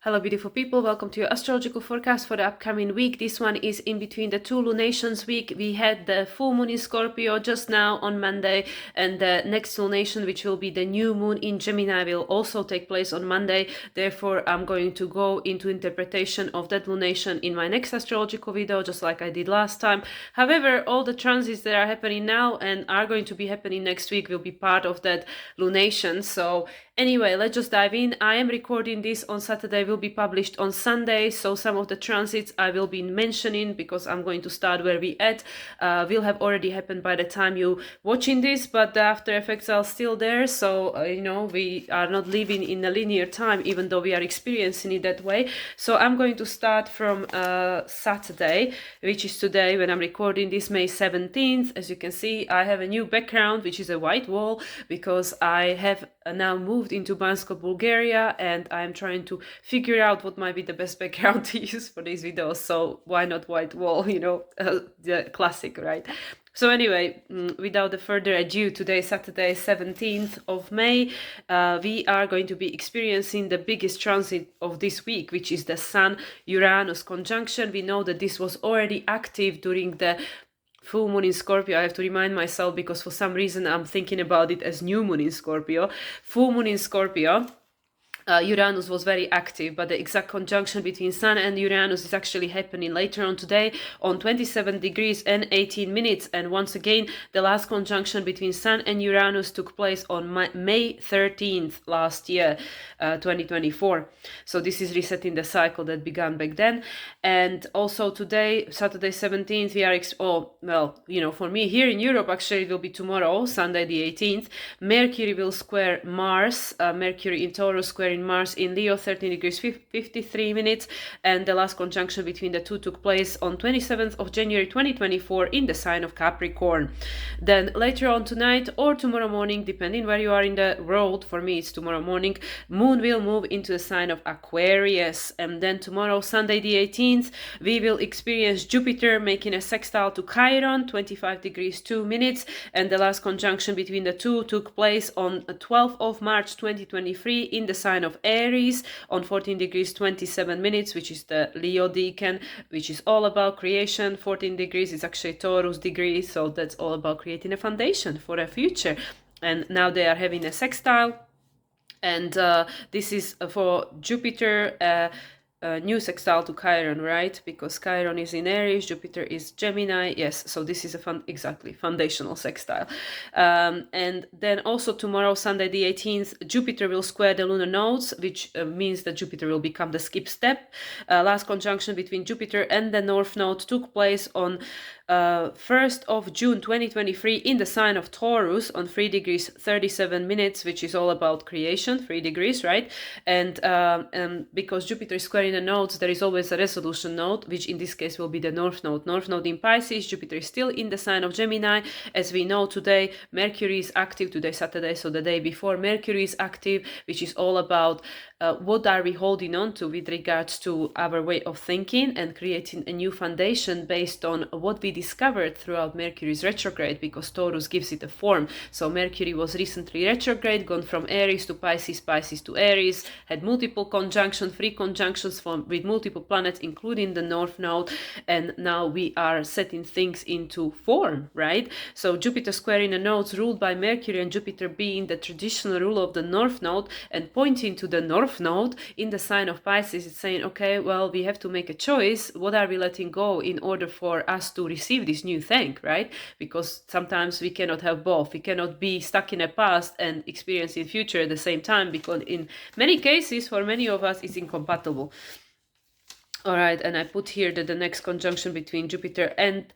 Hello beautiful people, welcome to your astrological forecast for the upcoming week. This one is in between the two lunations week. We had the full moon in Scorpio just now on Monday, and the next lunation, which will be the new moon in Gemini, will also take place on Monday. Therefore, I'm going to go into interpretation of that lunation in my next astrological video, just like I did last time. However, all the transits that are happening now and are going to be happening next week will be part of that lunation. So anyway, let's just dive in. I am recording this on Saturday, will be published on Sunday, so some of the transits I will be mentioning, because I'm going to start where we at, will have already happened by the time you watching this, but the after effects are still there. So we are not living in a linear time, even though we are experiencing it that way. So I'm going to start from Saturday, which is today when I'm recording this, May 17th. As you can see, I have a new background, which is a white wall, because I have now moved into Bansko, Bulgaria, and I'm trying to figure out what might be the best background to use for these videos. So why not white wall, the classic, right? So anyway, without the further ado, today, Saturday, 17th of May, we are going to be experiencing the biggest transit of this week, which is the Sun-Uranus conjunction. We know that this was already active during the full moon in Scorpio. I have to remind myself, because for some reason I'm thinking about it as new moon in Scorpio. Full moon in Scorpio, Uranus was very active, but the exact conjunction between Sun and Uranus is actually happening later on today on 27 degrees and 18 minutes. And once again, the last conjunction between Sun and Uranus took place on May 13th last year, 2024. So this is resetting the cycle that began back then. And also today, Saturday 17th, we are, for me here in Europe, actually it will be tomorrow, Sunday the 18th, Mercury will square Mars, Mercury in Taurus square in Mars in Leo, 13 degrees 53 minutes, and the last conjunction between the two took place on 27th of January 2024 in the sign of Capricorn. Then later on tonight or tomorrow morning, depending where you are in the world, for me it's tomorrow morning, Moon will move into the sign of Aquarius. And then tomorrow, Sunday the 18th, we will experience Jupiter making a sextile to Chiron, 25 degrees 2 minutes, and the last conjunction between the two took place on 12th of March 2023 in the sign of Aries on 14 degrees 27 minutes, which is the Leo decan, which is all about creation. 14 degrees is actually Taurus degree, so that's all about creating a foundation for a future. And now they are having a sextile, and this is for Jupiter, new sextile to Chiron, right? Because Chiron is in Aries, Jupiter is Gemini. Yes, so this is a foundational sextile. And then also tomorrow, Sunday the 18th, Jupiter will square the lunar nodes, which means that Jupiter will become the skip step. Last conjunction between Jupiter and the North Node took place on 1st of June 2023 in the sign of Taurus on 3 degrees 37 minutes, which is all about creation, 3 degrees, right? And because Jupiter is squaring the nodes, there is always a resolution node, which in this case will be the North Node. North Node in Pisces, Jupiter is still in the sign of Gemini. As we know today, Mercury is active, today Saturday, so the day before, Mercury is active, which is all about what are we holding on to with regards to our way of thinking and creating a new foundation based on what we discovered throughout Mercury's retrograde, because Taurus gives it a form. So Mercury was recently retrograde, gone from Aries to Pisces, Pisces to Aries, had multiple conjunctions, 3 conjunctions with multiple planets, including the North Node, and now we are setting things into form, right? So Jupiter squaring the nodes ruled by Mercury, and Jupiter being the traditional ruler of the North Node and pointing to the North Node in the sign of Pisces, it's saying, okay, well, we have to make a choice. What are we letting go in order for us to receive this new thing, right? Because sometimes we cannot have both. We cannot be stuck in the past and experience in future at the same time, because in many cases, for many of us, it's incompatible. All right, and I put here that the next conjunction between Jupiter and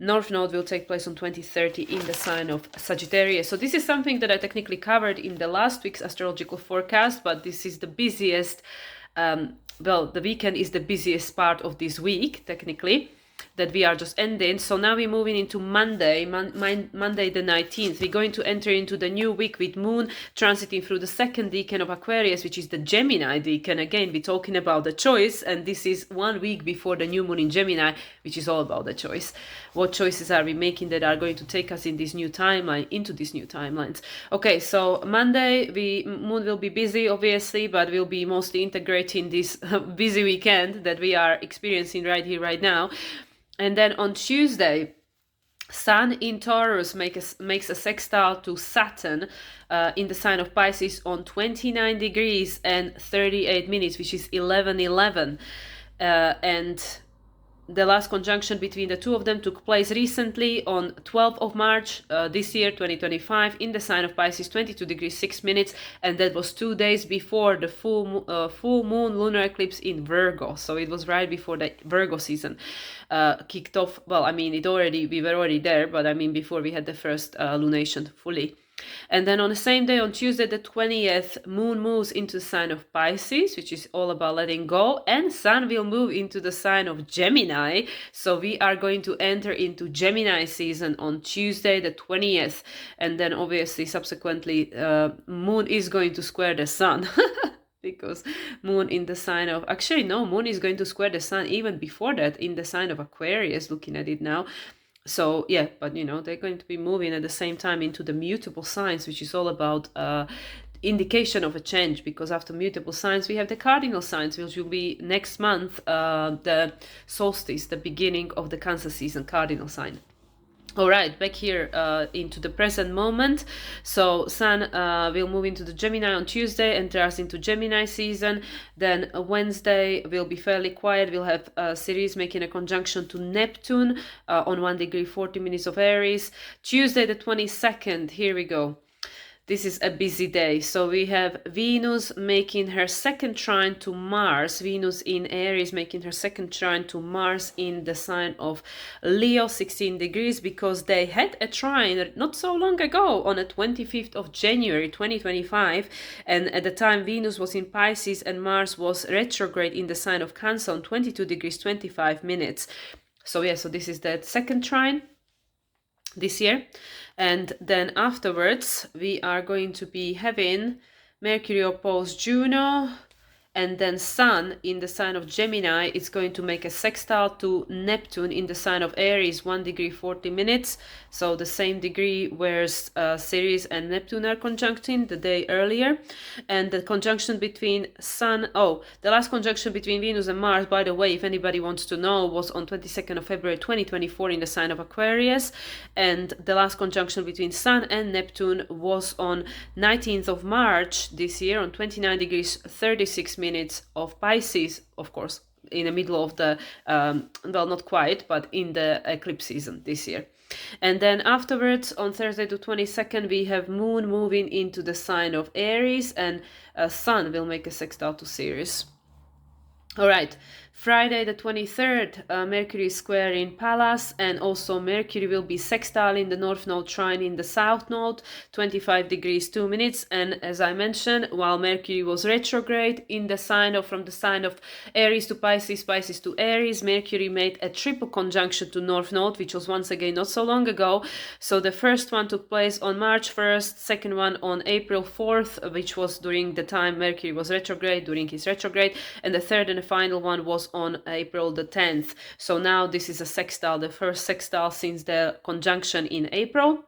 North Node will take place on 2030 in the sign of Sagittarius. So this is something that I technically covered in the last week's astrological forecast, but this is the busiest, the weekend is the busiest part of this week, technically. that we are just ending. So now we're moving into Monday, Monday the 19th. We're going to enter into the new week with Moon transiting through the second decan of Aquarius, which is the Gemini decan. Again, we're talking about the choice, and this is 1 week before the new moon in Gemini, which is all about the choice. What choices are we making that are going to take us in this new timeline, into these new timelines? Okay, so Monday, Moon will be busy, obviously, but we'll be mostly integrating this busy weekend that we are experiencing right here, right now. And then on Tuesday, Sun in Taurus makes a sextile to Saturn in the sign of Pisces on 29 degrees and 38 minutes, which is 11:11. And the last conjunction between the two of them took place recently on 12th of March this year, 2025, in the sign of Pisces, 22 degrees 6 minutes, and that was 2 days before the full moon lunar eclipse in Virgo. So it was right before the Virgo season kicked off. Well, I mean, we were already there, but I mean, before we had the first lunation fully. And then on the same day, on Tuesday the 20th, Moon moves into the sign of Pisces, which is all about letting go, and Sun will move into the sign of Gemini. So we are going to enter into Gemini season on Tuesday the 20th. And then obviously subsequently, Moon is going to square the Sun. Because Moon in the sign of... Actually, no, Moon is going to square the Sun even before that in the sign of Aquarius, looking at it now. So yeah, but you know, they're going to be moving at the same time into the mutable signs, which is all about indication of a change, because after mutable signs we have the cardinal signs, which will be next month, the solstice, the beginning of the Cancer season, cardinal sign. All right, back here into the present moment. So Sun will move into the Gemini on Tuesday, enters into Gemini season. Then Wednesday will be fairly quiet. We'll have Ceres making a conjunction to Neptune on 1 degree 40 minutes of Aries. Tuesday the 22nd, here we go. This is a busy day. So we have Venus making her second trine to Mars. Venus in Aries making her second trine to Mars in the sign of Leo, 16 degrees, because they had a trine not so long ago on the 25th of January 2025. And at the time, Venus was in Pisces and Mars was retrograde in the sign of Cancer on 22 degrees 25 minutes. So yeah, so this is the second trine this year. And then afterwards we are going to be having Mercury opposed Juno, and then Sun in the sign of Gemini is going to make a sextile to Neptune in the sign of Aries, 1 degree 40 minutes. So the same degree where Ceres and Neptune are conjuncting the day earlier. And the conjunction between the last conjunction between Venus and Mars, by the way, if anybody wants to know, was on 22nd of February 2024 in the sign of Aquarius. And the last conjunction between Sun and Neptune was on 19th of March this year on 29 degrees 36 minutes of Pisces, of course, in the middle of the, well, not quite, but in the eclipse season this year. And then afterwards, on Thursday the 22nd, we have Moon moving into the sign of Aries, and Sun will make a sextile to Ceres. All right, Friday the 23rd, Mercury is square in Pallas, and also Mercury will be sextile in the North Node trine in the South Node, 25 degrees 2 minutes. And as I mentioned, while Mercury was retrograde in the sign of, from the sign of Aries to Pisces, Pisces to Aries, Mercury made a triple conjunction to North Node, which was once again not so long ago. So the first one took place on March 1st, second one on April 4th, which was during the time Mercury was retrograde, during his retrograde, and the third and the final one was on April the 10th. So now this is a sextile, the first sextile since the conjunction in April.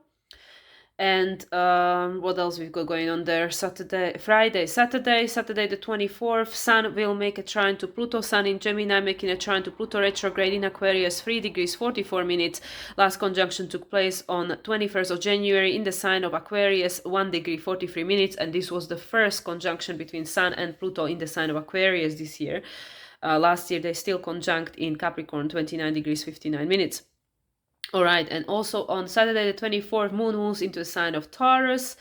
And what else we've got going on there? Saturday the 24th, Sun will make a trine to Pluto. Sun in Gemini making a trine to Pluto retrograde in Aquarius, 3 degrees 44 minutes. Last conjunction took place on 21st of January in the sign of Aquarius, 1 degree 43 minutes. And this was the first conjunction between Sun and Pluto in the sign of Aquarius this year. Last year they still conjunct in Capricorn, 29 degrees 59 minutes. All right, and also on Saturday the 24th, Moon moves into the sign of Taurus,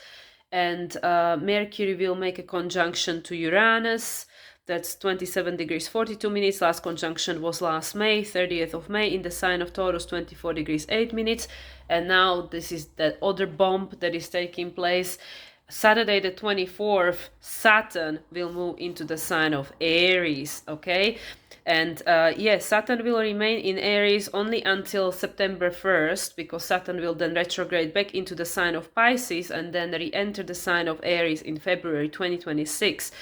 and Mercury will make a conjunction to Uranus. That's 27 degrees 42 minutes. Last conjunction was last May, 30th of May, in the sign of Taurus, 24 degrees 8 minutes. And now this is the other bomb that is taking place. Saturday the 24th, Saturn will move into the sign of Aries, okay? And yes, Saturn will remain in Aries only until September 1st, because Saturn will then retrograde back into the sign of Pisces and then re-enter the sign of Aries in February 2026.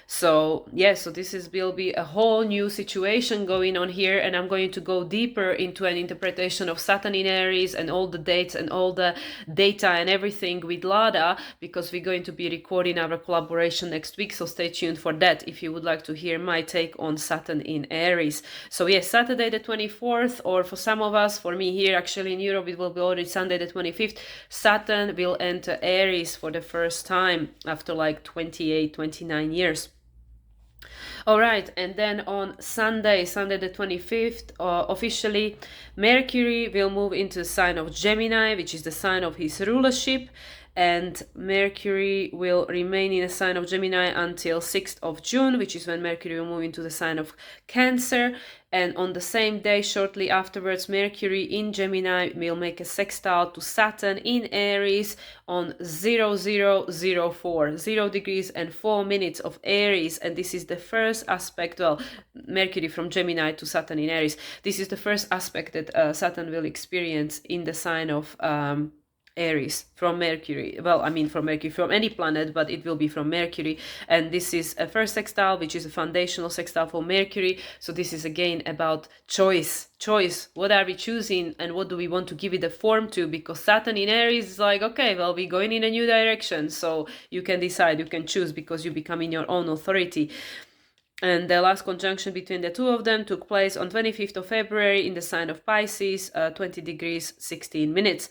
So yeah, so will be a whole new situation going on here, and I'm going to go deeper into an interpretation of Saturn in Aries and all the dates and all the data and everything with Lada, because we're going to be recording our collaboration next week, so stay tuned for that if you would like to hear my take on Saturn in Aries. So yes, Saturday the 24th, or for some of us, for me here actually in Europe, it will be already Sunday the 25th, Saturn will enter Aries for the first time after like 29 years. All right, and then on Sunday the 25th, officially, Mercury will move into the sign of Gemini, which is the sign of his rulership, and Mercury will remain in the sign of Gemini until 6th of June, which is when Mercury will move into the sign of Cancer. And on the same day, shortly afterwards, Mercury in Gemini will make a sextile to Saturn in Aries on 0004, 0 degrees and 4 minutes of Aries. And this is the first aspect, well, Mercury from Gemini to Saturn in Aries. This is the first aspect that Saturn will experience in the sign of Aries from Mercury. Well, I mean from Mercury, from any planet, but it will be from Mercury. And this is a first sextile, which is a foundational sextile for Mercury. So this is again about choice. What are we choosing and what do we want to give it a form to? Because Saturn in Aries is like, okay, well, we're going in a new direction. So you can decide, you can choose, because you become in your own authority. And the last conjunction between the two of them took place on 25th of February in the sign of Pisces, 20 degrees, 16 minutes.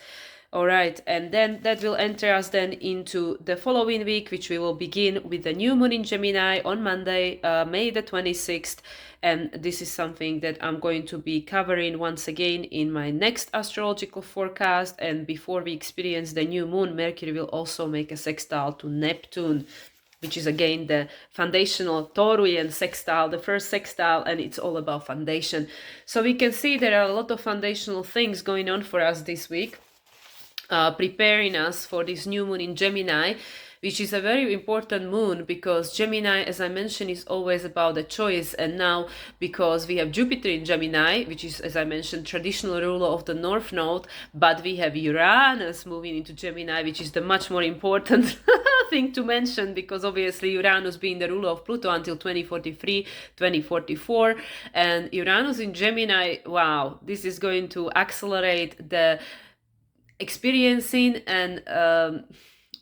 All right, and then that will enter us then into the following week, which we will begin with the new moon in Gemini on Monday, May the 26th. And this is something that I'm going to be covering once again in my next astrological forecast. And before we experience the new moon, Mercury will also make a sextile to Neptune, which is again the foundational Taurusian sextile, the first sextile, and it's all about foundation. So we can see there are a lot of foundational things going on for us this week, preparing us for this new moon in Gemini, which is a very important moon, because Gemini, as I mentioned, is always about a choice. And now, because we have Jupiter in Gemini, which is, as I mentioned, traditional ruler of the North Node, but we have Uranus moving into Gemini, which is the much more important thing to mention, because obviously Uranus being the ruler of Pluto until 2043, 2044, and Uranus in Gemini, wow, this is going to accelerate the experiencing and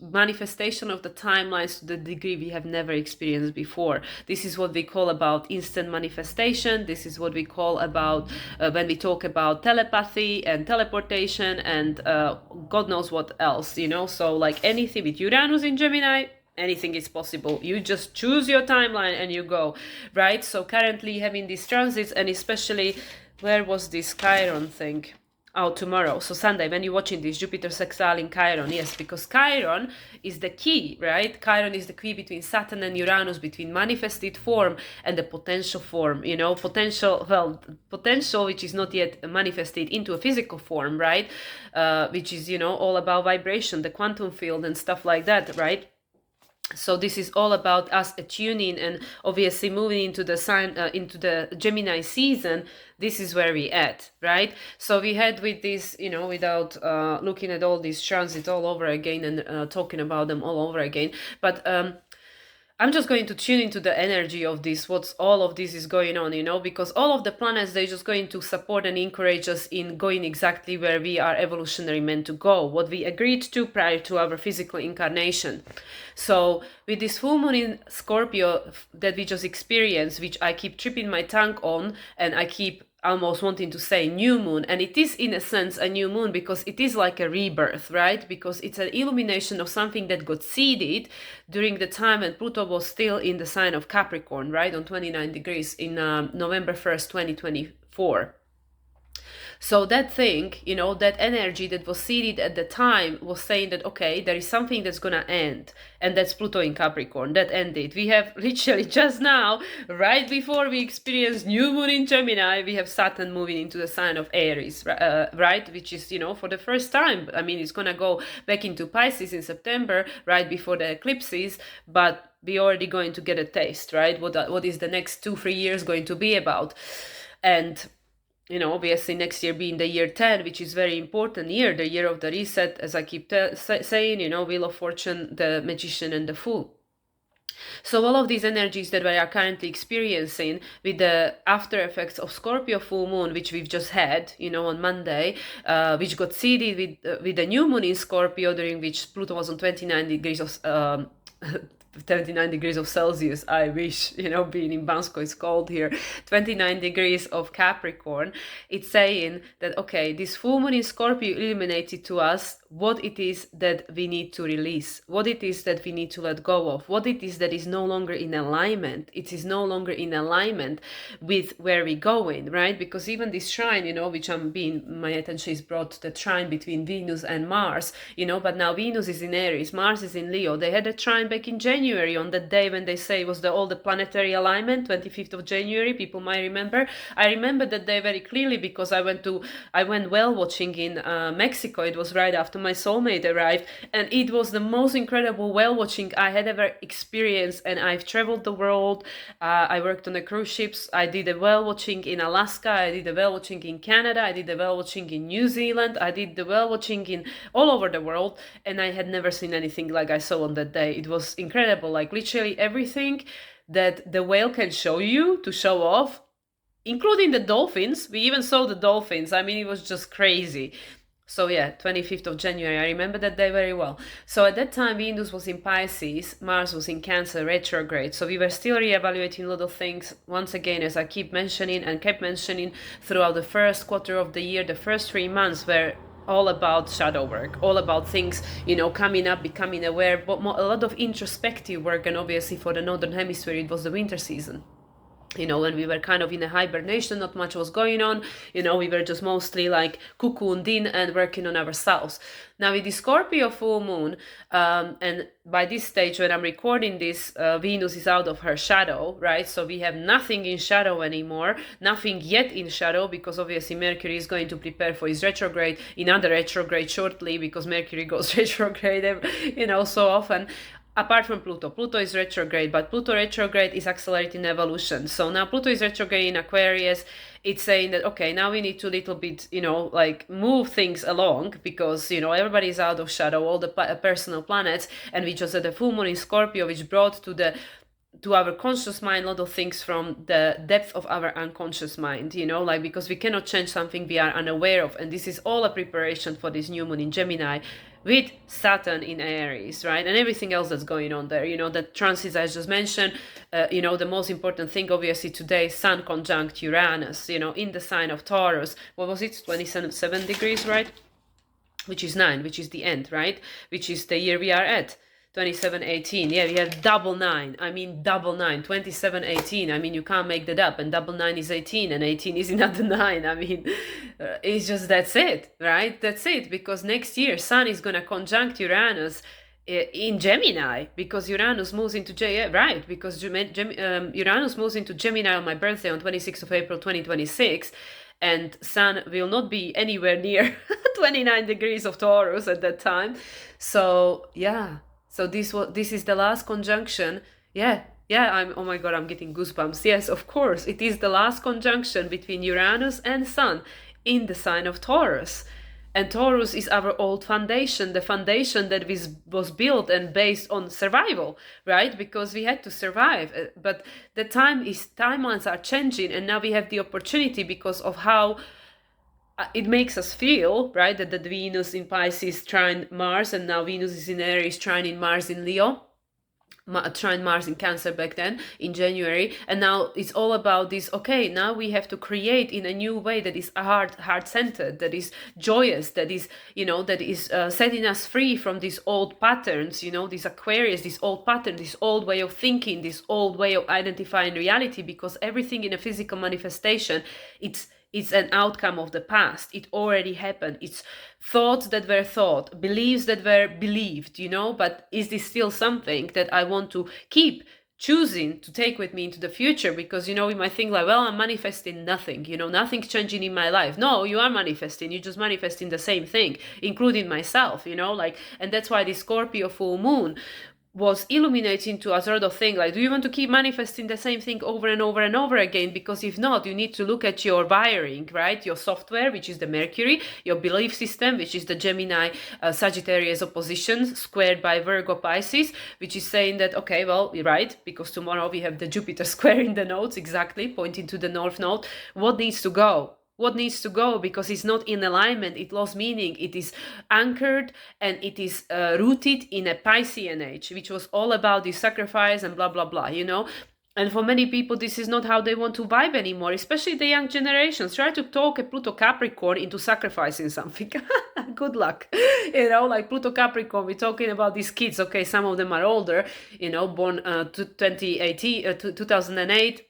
manifestation of the timelines to the degree we have never experienced before. This is what we call about instant manifestation. This is what we call about when we talk about telepathy and teleportation and God knows what else, you know. So like anything with Uranus in Gemini, anything is possible. You just choose your timeline and you go, right? So currently having these transits, and especially, where was this Chiron thing? Oh, tomorrow. So Sunday, when you're watching this, Jupiter sextile in Chiron. Yes, because Chiron is the key, right? Chiron is the key between Saturn and Uranus, between manifested form and the potential form, you know, potential, which is not yet manifested into a physical form, right? Which is, you know, all about vibration, the quantum field and stuff like that, right? So this is all about us attuning and obviously moving into the sign, into the Gemini season. This is where we at, right? So we had with this, you know, without looking at all these transits all over again and talking about them all over again. But I'm just going to tune into the energy of this, what's all of this is going on, you know, because all of the planets, they're just going to support and encourage us in going exactly where we are evolutionary meant to go, what we agreed to prior to our physical incarnation. So with this full moon in Scorpio that we just experienced, which I keep tripping my tongue on, and I keep almost wanting to say new moon, and it is in a sense a new moon because it is like a rebirth, right? Because it's an illumination of something that got seeded during the time when Pluto was still in the sign of Capricorn, right, on 29 degrees in November 1st, 2024. So that thing, that energy that was seeded at the time was saying that, okay, there is something that's going to end. And that's Pluto in Capricorn. That ended. We have literally just now, right before we experience new moon in Gemini, we have Saturn moving into the sign of Aries, right? Which is, for the first time. I mean, it's going to go back into Pisces in September, right before the eclipses. But we're already going to get a taste, right? What is the next 2-3 years going to be about? And obviously next year being the year 10, which is very important year, the year of the reset, as I keep saying, Wheel of Fortune, the Magician, and the Fool. So all of these energies that we are currently experiencing with the after effects of Scorpio full moon, which we've just had, on Monday, which got seeded with the new moon in Scorpio, during which Pluto was on 29 degrees of 29 degrees of Celsius. I wish, being in Bansko is cold here. 29 degrees of Capricorn. It's saying that, okay, this full moon in Scorpio illuminated to us what it is that we need to release, what it is that we need to let go of, what it is that is no longer in alignment. It is no longer in alignment with where we're going, right? Because even this trine, which my attention is brought to the trine between Venus and Mars, but now Venus is in Aries, Mars is in Leo. They had a trine back in January, on that day when they say was all the planetary alignment, 25th of January, people might remember. I remember that day very clearly because I went whale watching in Mexico. It was right after my soulmate arrived, and it was the most incredible whale watching I had ever experienced. And I've traveled the world. I worked on the cruise ships. I did a whale watching in Alaska. I did a whale watching in Canada. I did a whale watching in New Zealand. I did the whale watching in all over the world, and I had never seen anything like I saw on that day. It was incredible, like literally everything that the whale can show you to show off, including the dolphins. We even saw the dolphins. I mean, it was just crazy. So yeah, 25th of January, I remember that day very well. So at that time, Venus was in Pisces, Mars was in Cancer, retrograde. So we were still reevaluating a lot of things, once again, as I keep mentioning and kept mentioning throughout the first quarter of the year. The first 3 months were all about shadow work, all about things, coming up, becoming aware, but a lot of introspective work. And obviously for the Northern Hemisphere, it was the winter season. When we were kind of in a hibernation, not much was going on, we were just mostly like cocooned in and working on ourselves. Now with the Scorpio full moon, and by this stage when I'm recording this, Venus is out of her shadow, right? So we have nothing in shadow anymore, nothing yet in shadow, because obviously Mercury is going to prepare for his retrograde, another retrograde shortly, because Mercury goes retrograde, so often. Apart from Pluto. Pluto is retrograde, but Pluto retrograde is accelerating evolution. So now Pluto is retrograde in Aquarius. It's saying that, okay, now we need to little bit, move things along, because, everybody's out of shadow, all the personal planets, and we just had a full moon in Scorpio, which brought to our conscious mind a lot of things from the depth of our unconscious mind, because we cannot change something we are unaware of. And this is all a preparation for this new moon in Gemini with Saturn in Aries, right? And everything else that's going on there, the transits I just mentioned, the most important thing obviously today, Sun conjunct Uranus, in the sign of Taurus. What was it? 27 degrees, right? Which is 9, which is the end, right? Which is the year we are at. 2718. Yeah, we have double 9. I mean, double 9. 2718. I mean, you can't make that up. And double 9 is 18, and 18 is another 9. I mean, it's just, that's it, right? That's it. Because next year, Sun is going to conjunct Uranus in Gemini, because Uranus moves into because Uranus moves into Gemini on my birthday on 26th of April 2026. And Sun will not be anywhere near 29 degrees of Taurus at that time. So yeah. So this is the last conjunction. Yeah, oh my God, I'm getting goosebumps. Yes, of course, it is the last conjunction between Uranus and Sun in the sign of Taurus. And Taurus is our old foundation, the foundation that was built and based on survival, right? Because we had to survive. But the timelines are changing, and now we have the opportunity, because of how it makes us feel, right, that the Venus in Pisces trine Mars, and now Venus is in Aries trining Mars in Leo, trine Mars in Cancer back then in January. And now it's all about this, okay, now we have to create in a new way that is heart-centered, that is joyous, that is, setting us free from these old patterns, these Aquarius, this old pattern, this old way of thinking, this old way of identifying reality. Because everything in a physical manifestation, It's an outcome of the past. It already happened. It's thoughts that were thought, beliefs that were believed, but is this still something that I want to keep choosing to take with me into the future? Because we might think like, well, I'm manifesting nothing, nothing's changing in my life. No, you are manifesting. You're just manifesting the same thing, including myself, and that's why the Scorpio full moon was illuminating to a sort of thing like, do you want to keep manifesting the same thing over and over and over again? Because if not, you need to look at your wiring, right? Your software, which is the Mercury, your belief system, which is the Gemini Sagittarius opposition squared by Virgo Pisces, which is saying that, okay, well, right, because tomorrow we have the Jupiter square in the nodes, exactly pointing to the North Node. What needs to go? What needs to go? Because it's not in alignment, it lost meaning, it is anchored and it is rooted in a Piscean age, which was all about the sacrifice and blah blah blah, and for many people this is not how they want to vibe anymore, especially the young generations. Try to talk a Pluto Capricorn into sacrificing something. Good luck. Like Pluto Capricorn, we're talking about these kids, okay, some of them are older, born 2008.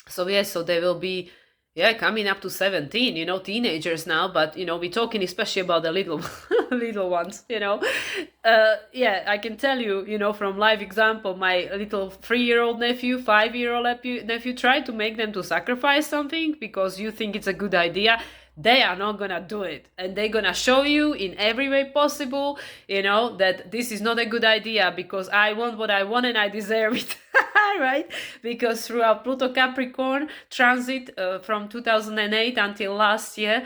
So they will be coming up to 17, teenagers now, but, we're talking especially about the little little ones, I can tell you, from live example, my little 3-year-old nephew, 5-year-old nephew, try to make them to sacrifice something because you think it's a good idea. They are not gonna do it, and they're gonna show you in every way possible, that this is not a good idea because I want what I want and I deserve it. Right? Because throughout Pluto Capricorn transit from 2008 until last year,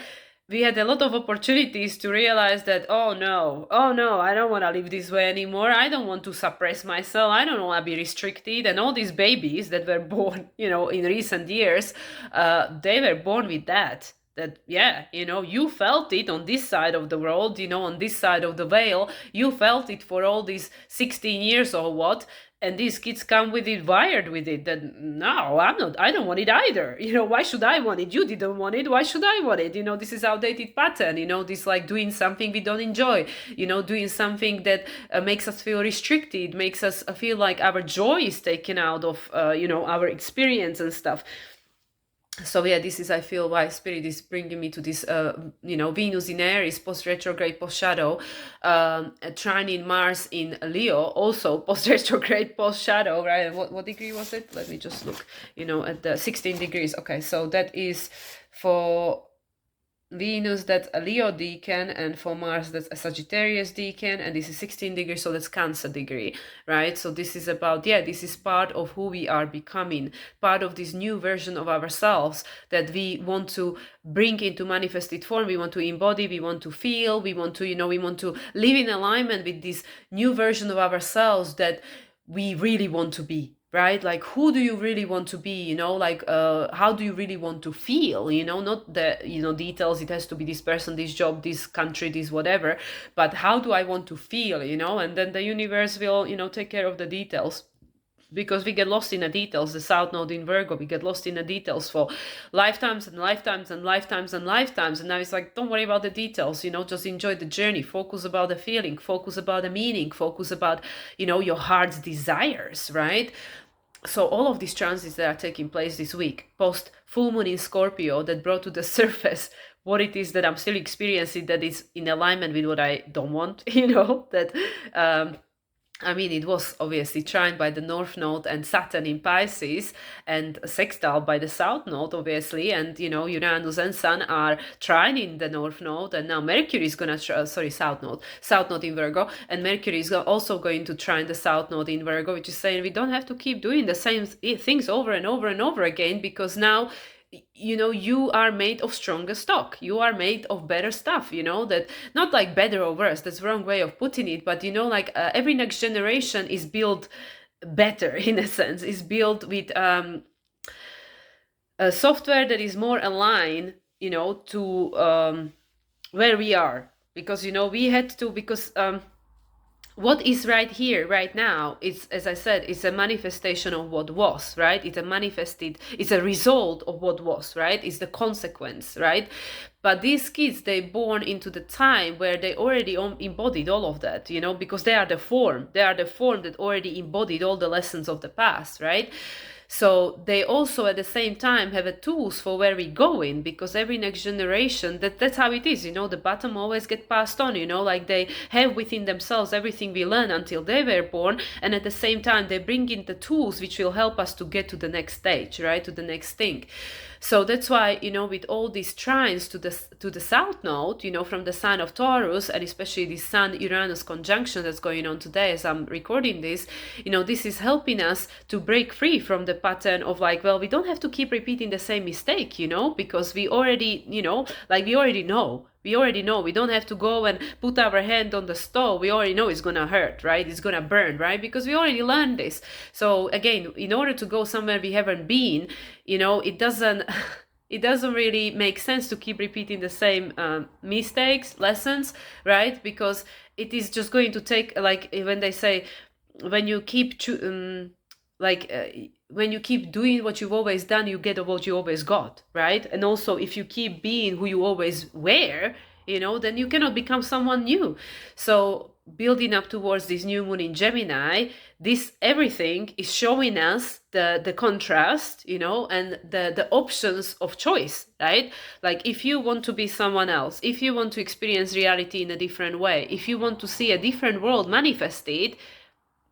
we had a lot of opportunities to realize that, oh no, I don't want to live this way anymore. I don't want to suppress myself. I don't want to be restricted. And all these babies that were born, in recent years, they were born with that. That, you felt it on this side of the world, on this side of the veil. You felt it for all these 16 years or what. And these kids come with it, wired with it, that no, I don't want it either. Why should I want it? You didn't want it. Why should I want it? This is outdated pattern, this like doing something we don't enjoy, doing something that makes us feel restricted, makes us feel like our joy is taken out of, our experience and stuff. So this is, I feel, why Spirit is bringing me to this, Venus in Aries, post-retrograde, post-shadow, trining Mars in Leo, also post-retrograde, post-shadow, right? What degree was it? Let me just look, at the 16 degrees. Okay, so that is for Venus, that's a Leo decan, and for Mars, that's a Sagittarius decan, and this is 16 degrees, so that's Cancer degree, right? So this is about, this is part of who we are becoming, part of this new version of ourselves that we want to bring into manifested form. We want to embody, we want to feel, we want to, we want to live in alignment with this new version of ourselves that we really want to be. Right? Like, who do you really want to be? How do you really want to feel? Not the, details. It has to be this person, this job, this country, this whatever. But how do I want to feel? And then the universe will, take care of the details. Because we get lost in the details, the South Node in Virgo, we get lost in the details for lifetimes and lifetimes and lifetimes and lifetimes. And now it's like, don't worry about the details, just enjoy the journey, focus about the feeling, focus about the meaning, focus about, your heart's desires, right? So all of these transits that are taking place this week, post full moon in Scorpio, that brought to the surface what it is that I'm still experiencing that is in alignment with what I don't want, that it was obviously trined by the North Node and Saturn in Pisces, and sextile by the South Node, obviously, and, Uranus and Sun are trining the North Node, and now Mercury is going to, South Node in Virgo, and Mercury is also going to trine the South Node in Virgo, which is saying we don't have to keep doing the same things over and over and over again, because now you are made of stronger stock. You are made of better stuff, that not like better or worse, that's the wrong way of putting it, but every next generation is built better, in a sense, is built with a software that is more aligned, to where we are, because we had to, because what is right here, right now, is, as I said, it's a manifestation of what was, right? It's a result of what was, right? It's the consequence, right? But these kids, they born into the time where they already embodied all of that, because they are the form that already embodied all the lessons of the past, right? So they also at the same time have a tools for where we going, because every next generation, that's how it is, the bottom always get passed on, like they have within themselves everything we learn until they were born, and at the same time they bring in the tools which will help us to get to the next stage, right, to the next thing. So that's why, with all these trines to the south node, from the sign of Taurus, and especially this Sun Uranus conjunction that's going on today as I'm recording this, this is helping us to break free from the pattern of like, well, we don't have to keep repeating the same mistake, because we already, we already know. We already know. We don't have to go and put our hand on the stove. We already know it's gonna hurt, right? It's gonna burn, right? Because we already learned this. So again, in order to go somewhere we haven't been, it doesn't really make sense to keep repeating the same mistakes, lessons, right? Because it is just going to take, like when they say, when you keep when you keep doing what you've always done, you get what you always got, right? And also, if you keep being who you always were, then you cannot become someone new. So building up towards this new moon in Gemini, this everything is showing us the contrast, and the options of choice, right? Like if you want to be someone else, if you want to experience reality in a different way, if you want to see a different world manifested,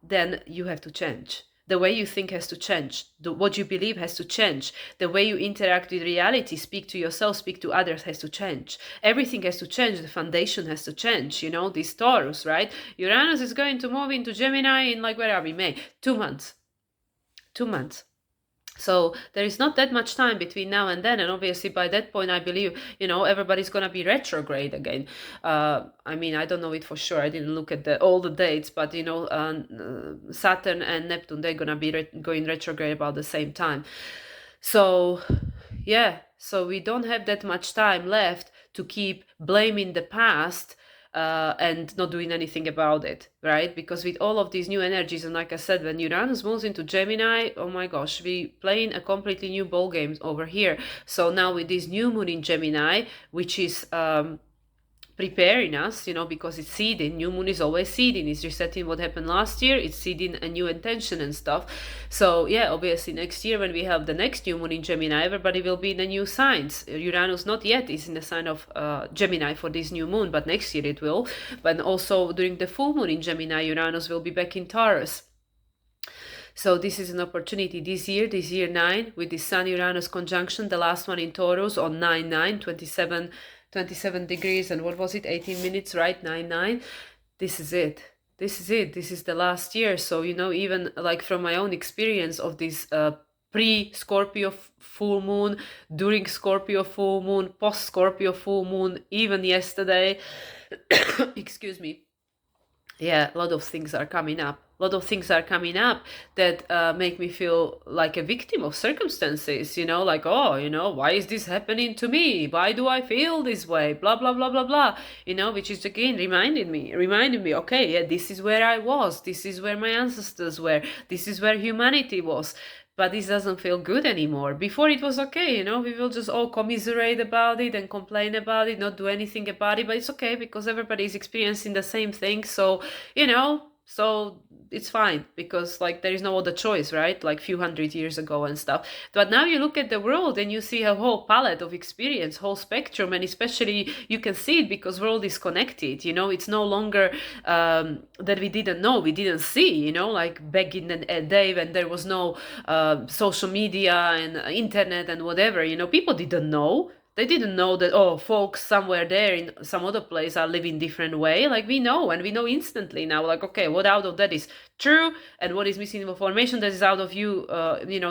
then you have to change. The way you think has to change. What you believe has to change. The way you interact with reality, speak to yourself, speak to others, has to change. Everything has to change. The foundation has to change. This Taurus, right? Uranus is going to move into Gemini in, like, where are we? May. 2 months. 2 months. So there is not that much time between now and then, and obviously by that point, I believe, everybody's gonna be retrograde again. I mean, I don't know it for sure. I didn't look at all the dates, but Saturn and Neptune, they're gonna be going retrograde about the same time. So yeah, so we don't have that much time left to keep blaming the past and not doing anything about it, right? Because with all of these new energies, and like I said, when Uranus moves into Gemini, oh my gosh, we playing a completely new ball game over here. So now with this new moon in Gemini, which is preparing us, because it's seeding. New moon is always seeding. It's resetting what happened last year. It's seeding a new intention and stuff. So yeah, obviously next year when we have the next new moon in Gemini, everybody will be in the new signs. Uranus not yet is in the sign of Gemini for this new moon, but next year it will. But also during the full moon in Gemini, Uranus will be back in Taurus. So this is an opportunity this year 9, with the Sun Uranus conjunction, the last one in Taurus on 9/9, 27 degrees, and what was it, 18 minutes, right? 9/9. This is it. This is the last year. So even like from my own experience of this pre-Scorpio full moon, during Scorpio full moon, post-Scorpio full moon, even yesterday, excuse me, yeah, a lot of things are coming up. A lot of things are coming up that make me feel like a victim of circumstances, like, oh, why is this happening to me? Why do I feel this way? Blah, blah, blah, blah, blah, which is again reminding me, okay, yeah, this is where I was. This is where my ancestors were. This is where humanity was. But this doesn't feel good anymore. Before it was okay, we will just all commiserate about it and complain about it, not do anything about it, but it's okay because everybody is experiencing the same thing. So, so it's fine because like there is no other choice, right? Like few hundred years ago and stuff. But now you look at the world and you see a whole palette of experience, whole spectrum, and especially you can see it because world is connected. It's no longer that we didn't know, we didn't see. Like back in the day when there was no social media and internet and whatever. People didn't know. They didn't know that, folks somewhere there in some other place are living different way. Like we know, and we know instantly now, like, okay, what out of that is true and what is missing information that is out of you,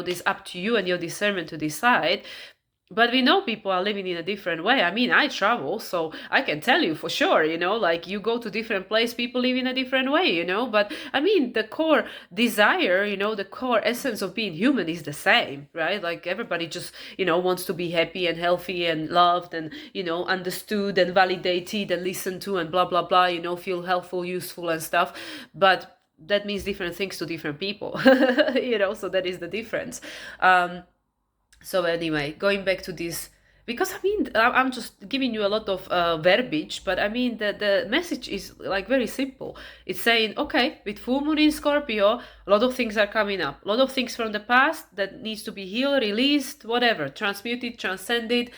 this up to you and your discernment to decide. But we know people are living in a different way. I mean, I travel, so I can tell you for sure, like you go to different place, people live in a different way, But I mean, the core desire, the core essence of being human is the same, right? Like everybody just, wants to be happy and healthy and loved and, understood and validated and listened to and blah, blah, blah, feel helpful, useful and stuff. But that means different things to different people, so that is the difference. So anyway, going back to this because I mean, I'm just giving you a lot of verbiage, but I mean the message is like very simple. It's saying, okay, with full moon in Scorpio, a lot of things are coming up, a lot of things from the past that needs to be healed, released, whatever, transmuted, transcended.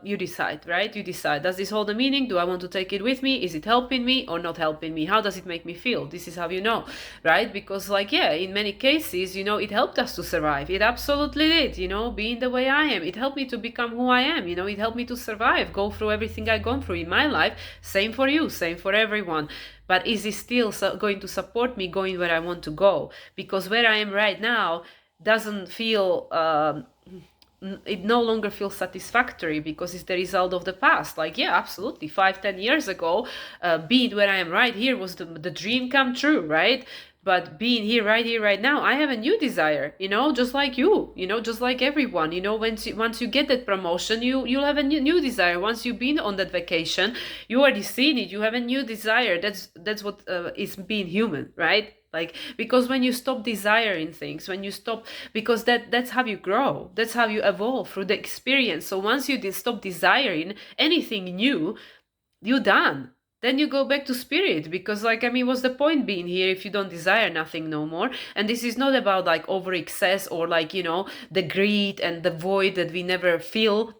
You decide, right? You decide, does this hold a meaning? Do I want to take it with me? Is it helping me or not helping me? How does it make me feel? This is how you know, right? Because like, yeah, in many cases, it helped us to survive. It absolutely did, being the way I am. It helped me to become who I am. It helped me to survive, go through everything I've gone through in my life. Same for you, same for everyone. But is it still going to support me going where I want to go? Because where I am right now doesn't feel it no longer feels satisfactory because it's the result of the past. Like, yeah, absolutely, 5-10 years ago, being where I am right here was the dream come true, right? But being here right now, I have a new desire, just like you, just like everyone. Once you get that promotion, you'll have a new desire. Once you've been on that vacation, you already seen it, you have a new desire. That's what is being human, right? Like, because when you stop desiring things, when you stop, because that's how you grow, that's how you evolve through the experience. So once you stop desiring anything new, you're done. Then you go back to spirit, because like, I mean, what's the point being here if you don't desire nothing no more? And this is not about like over excess or like, the greed and the void that we never feel.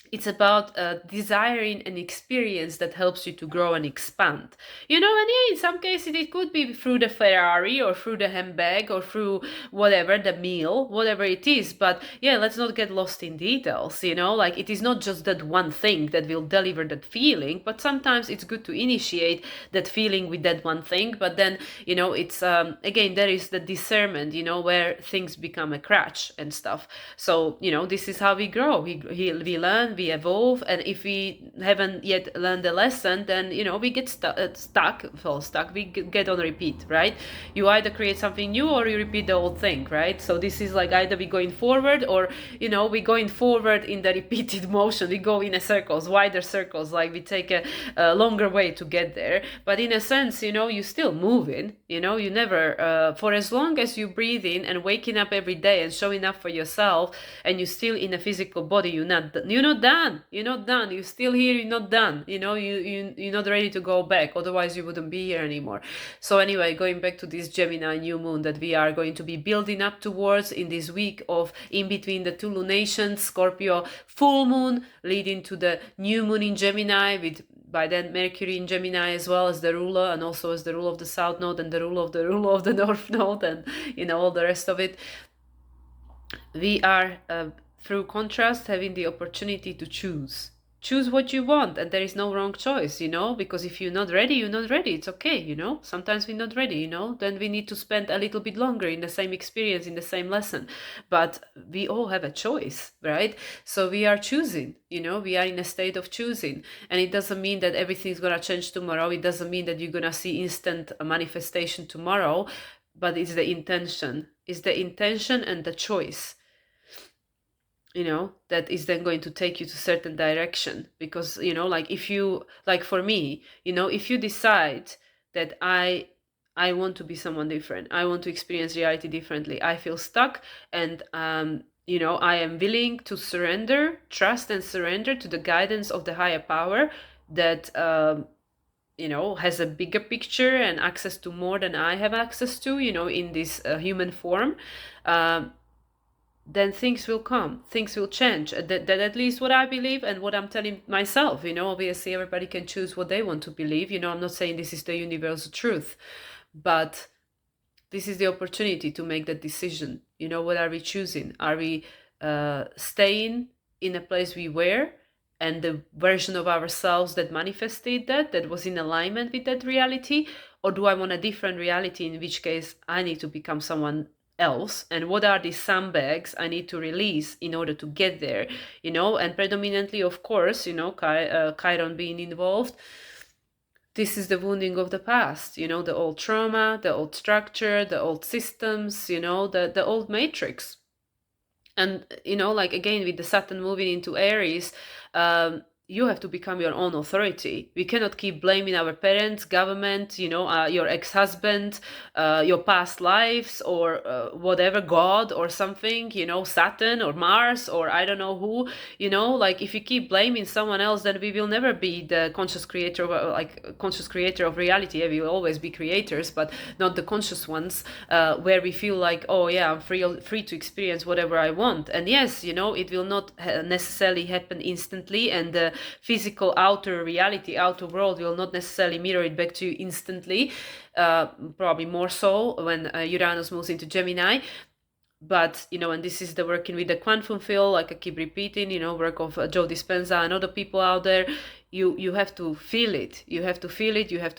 It's about desiring an experience that helps you to grow and expand. And yeah, in some cases it could be through the Ferrari or through the handbag or through whatever, the meal, whatever it is. But yeah, let's not get lost in details, like it is not just that one thing that will deliver that feeling, but sometimes it's good to initiate that feeling with that one thing. But then, it's, again, there is the discernment, where things become a crutch and stuff. So, this is how we grow. We learn, we evolve, and if we haven't yet learned the lesson, then we get stuck, we get on repeat, right? You either create something new or you repeat the old thing, right? So this is like either we going forward or we going forward in the repeated motion. We go in a circles, wider circles, like we take a longer way to get there. But in a sense, you still moving. You never for as long as you breathe in and waking up every day and showing up for yourself, and you're still in a physical body, you're not done. You're still here. You're not done. You're not ready to go back. Otherwise, you wouldn't be here anymore. So anyway, going back to this Gemini new moon that we are going to be building up towards in this week of in between the two lunations, Scorpio full moon leading to the new moon in Gemini, with by then Mercury in Gemini as well as the ruler, and also as the ruler of the south node and the ruler of the north node, and all the rest of it. We are through contrast having the opportunity to choose what you want, and there is no wrong choice, because if you're not ready, you're not ready. It's okay. Sometimes we're not ready, then we need to spend a little bit longer in the same experience, in the same lesson. But we all have a choice, right? So we are choosing, we are in a state of choosing. And it doesn't mean that everything's gonna change tomorrow. It doesn't mean that you're gonna see instant manifestation tomorrow, but it's the intention. It's the intention and the choice, that is then going to take you to certain direction. Because, like if you, like for me, if you decide that I want to be someone different, I want to experience reality differently, I feel stuck, and I am willing to trust and surrender to the guidance of the higher power that has a bigger picture and access to more than I have access to, in this human form, then things will come, things will change. That at least what I believe and what I'm telling myself. Obviously everybody can choose what they want to believe. I'm not saying this is the universal truth, but this is the opportunity to make that decision. What are we choosing? Are we staying in a place we were, and the version of ourselves that manifested that was in alignment with that reality? Or do I want a different reality, in which case I need to become someone else? And what are these sandbags I need to release in order to get there? And predominantly, of course, Chiron being involved, this is the wounding of the past, the old trauma, the old structure, the old systems, the old matrix. And like again with the Saturn moving into Aries, you have to become your own authority. We cannot keep blaming our parents, government, your ex-husband, your past lives, or whatever, God or something, Saturn or Mars or I don't know who, like if you keep blaming someone else, then we will never be the conscious creator of reality. Yeah, we will always be creators, but not the conscious ones, where we feel like, oh yeah, I'm free to experience whatever I want. And yes, it will not necessarily happen instantly, and the physical outer reality, outer world will not necessarily mirror it back to you instantly, probably more so when Uranus moves into Gemini. But and this is the working with the quantum field, like I keep repeating, work of Joe Dispenza and other people out there. You have to feel it, you have to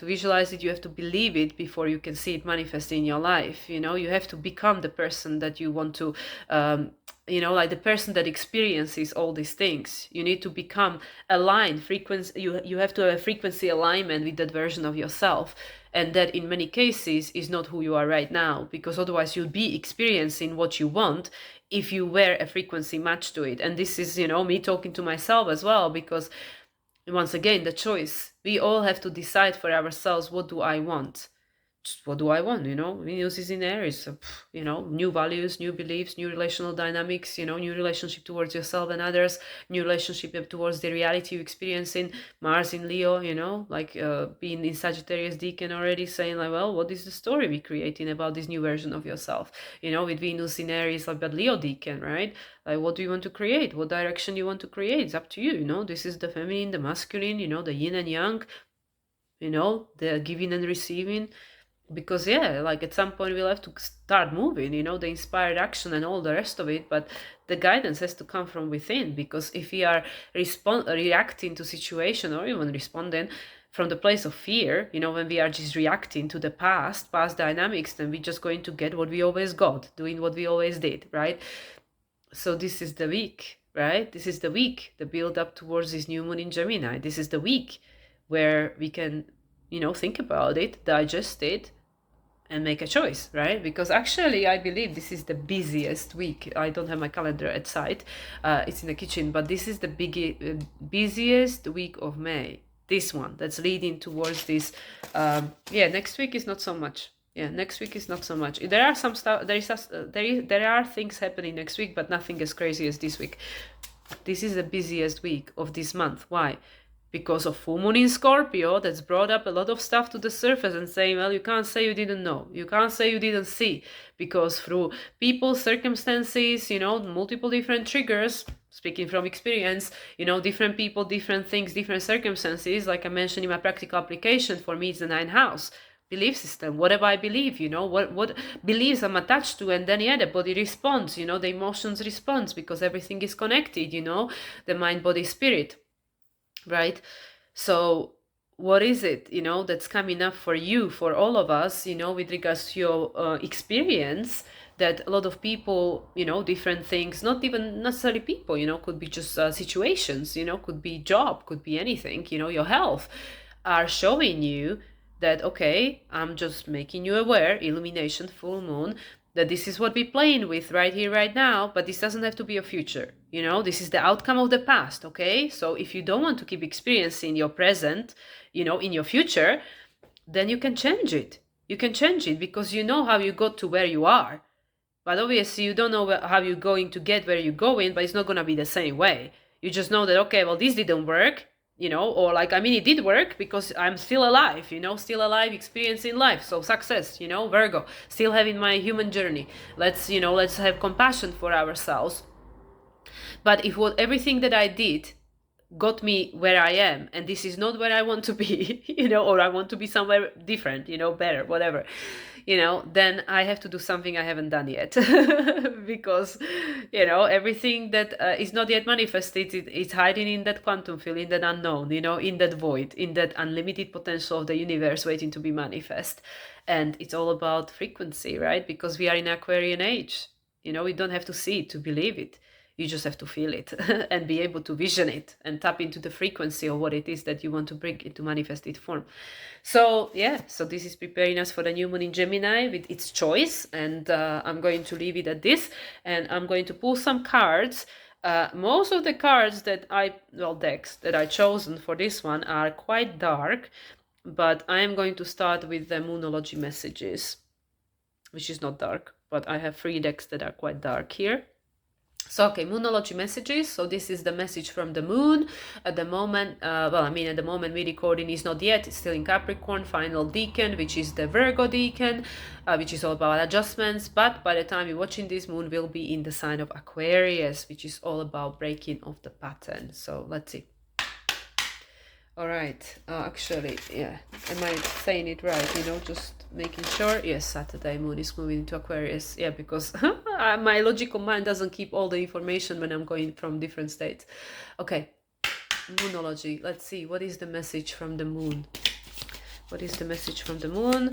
visualize it, you have to believe it before you can see it manifest in your life. You have to become the person that you want to, like the person that experiences all these things. You need to become aligned frequency. You have to have a frequency alignment with that version of yourself, and that in many cases is not who you are right now, because otherwise you'll be experiencing what you want if you wear a frequency match to it. And this is me talking to myself as well, because once again, the choice, we all have to decide for ourselves, what do I want? What do I want? Venus is in Aries, so, new values, new beliefs, new relational dynamics, new relationship towards yourself and others, new relationship towards the reality you're experiencing. Mars in Leo, like being in Sagittarius Decan already, saying like, well, what is the story we're creating about this new version of yourself? With Venus in Aries, like, but Leo Decan, right? Like, what do you want to create? What direction you want to create? It's up to you. This is the feminine, the masculine, the yin and yang, the giving and receiving. Because like at some point we'll have to start moving, the inspired action and all the rest of it, but the guidance has to come from within. Because if we are reacting to situation, or even responding from the place of fear, when we are just reacting to the past dynamics, then we're just going to get what we always got, doing what we always did, right? So this is the week, right? This is the week, the build up towards this new moon in Gemini. This is the week where we can, think about it, digest it, and make a choice, right? Because actually I believe this is the busiest week. I don't have my calendar at site, it's in the kitchen, but this is the busiest week of May. This one that's leading towards this. Next week is not so much. Next week is not so much. There are some stuff, there are things happening next week, but nothing as crazy as this week. This is the busiest week of this month. Why? Because of full moon in Scorpio, that's brought up a lot of stuff to the surface and saying, well, you can't say you didn't know. You can't say you didn't see. Because through people, circumstances, multiple different triggers, speaking from experience, different people, different things, different circumstances, like I mentioned in my practical application, for me it's the 9th house. Belief system, whatever I believe, what beliefs I'm attached to, and then the body responds, the emotions responds, because everything is connected, the mind, body, spirit. Right? So what is it, that's coming up for you, for all of us, with regards to your experience, that a lot of people, different things, not even necessarily people, could be just situations, could be job, could be anything, your health, are showing you that, okay, I'm just making you aware, illumination, full moon, that this is what we're playing with right here, right now, but this doesn't have to be a future. This is the outcome of the past, okay? So if you don't want to keep experiencing your present, in your future, then you can change it. You can change it because you know how you got to where you are. But obviously you don't know how you're going to get where you're going, but it's not going to be the same way. You just know that, okay, well, this didn't work, or like, it did work because I'm still alive, still alive, experiencing life. So success, Virgo, still having my human journey. Let's have compassion for ourselves. But if everything that I did got me where I am, and this is not where I want to be, or I want to be somewhere different, better, whatever, then I have to do something I haven't done yet. Because, everything that is not yet manifested, it's hiding in that quantum field, in that unknown, in that void, in that unlimited potential of the universe waiting to be manifest. And it's all about frequency, right? Because we are in Aquarian age. We don't have to see it to believe it. You just have to feel it and be able to vision it and tap into the frequency of what it is that you want to bring into manifested form. So so this is preparing us for the new moon in Gemini with its choice, and I'm going to leave it at this, and I'm going to pull some cards Most of the cards decks that I chosen for this one are quite dark, but I am going to start with the Moonology messages, which is not dark, but I have 3 decks that are quite dark here. So, okay, Moonology messages. So this is the message from the moon. At the moment, at the moment we recording is not yet. It's still in Capricorn, final decan, which is the Virgo decan, which is all about adjustments. But by the time you're watching this, moon will be in the sign of Aquarius, which is all about breaking of the pattern. So let's see. All right, actually, yeah, am I saying it right? Just making sure. Yes, Saturday moon is moving into Aquarius. Yeah, because my logical mind doesn't keep all the information when I'm going from different states. Okay, Moonology. Let's see, what is the message from the moon? What is the message from the moon?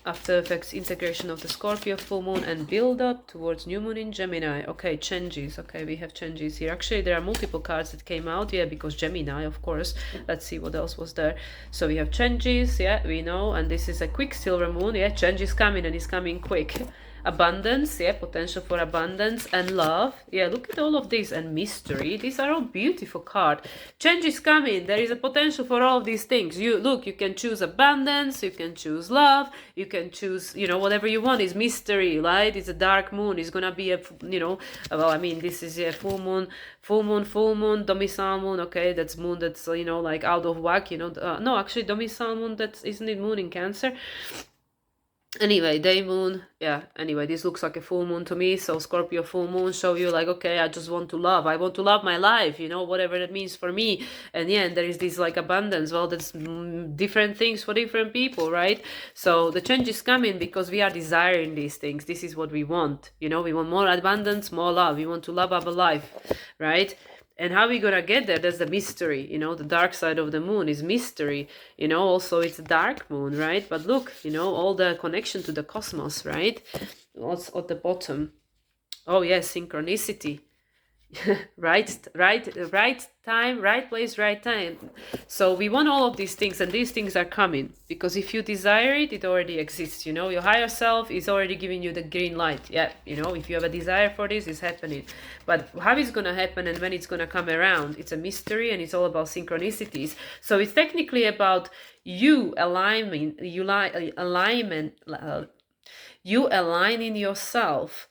After effects, integration of the Scorpio full moon and build up towards new moon in Gemini. Okay, changes. Okay, we have changes here. Actually, there are multiple cards that came out. Yeah, because Gemini, of course. Let's see what else was there. So we have changes. Yeah, we know. And this is a quicksilver moon. Yeah, change is coming and it's coming quick. Abundance, yeah, potential for abundance and love. Yeah, look at all of this, and mystery. These are all beautiful cards. Change is coming. There is a potential for all of these things. You can choose abundance, you can choose love, you can choose, whatever you want. Is mystery, right? It's a dark moon. It's gonna be this is a full moon, domicile moon. Okay, that's moon that's like out of whack. No, actually, domicile moon. Isn't it moon in Cancer? Anyway, day moon, yeah, anyway, this looks like a full moon to me. So Scorpio full moon show you like, okay, I just want to love. I want to love my life, whatever that means for me. And yeah, and there is this like abundance. Well, that's different things for different people, right? So the change is coming because we are desiring these things. This is what we want. We want more abundance, more love. We want to love our life, right? And how we gonna get there? That's the mystery. The dark side of the moon is mystery. Also it's a dark moon, right? But look, all the connection to the cosmos, right? What's at the bottom? Oh yes, synchronicity. right time, right place, right time. So we want all of these things, and these things are coming because if you desire it, it already exists. Your higher self is already giving you the green light. Yeah, if you have a desire for this, it's happening. But how it's gonna happen and when it's gonna come around, it's a mystery, and it's all about synchronicities. So it's technically about you aligning yourself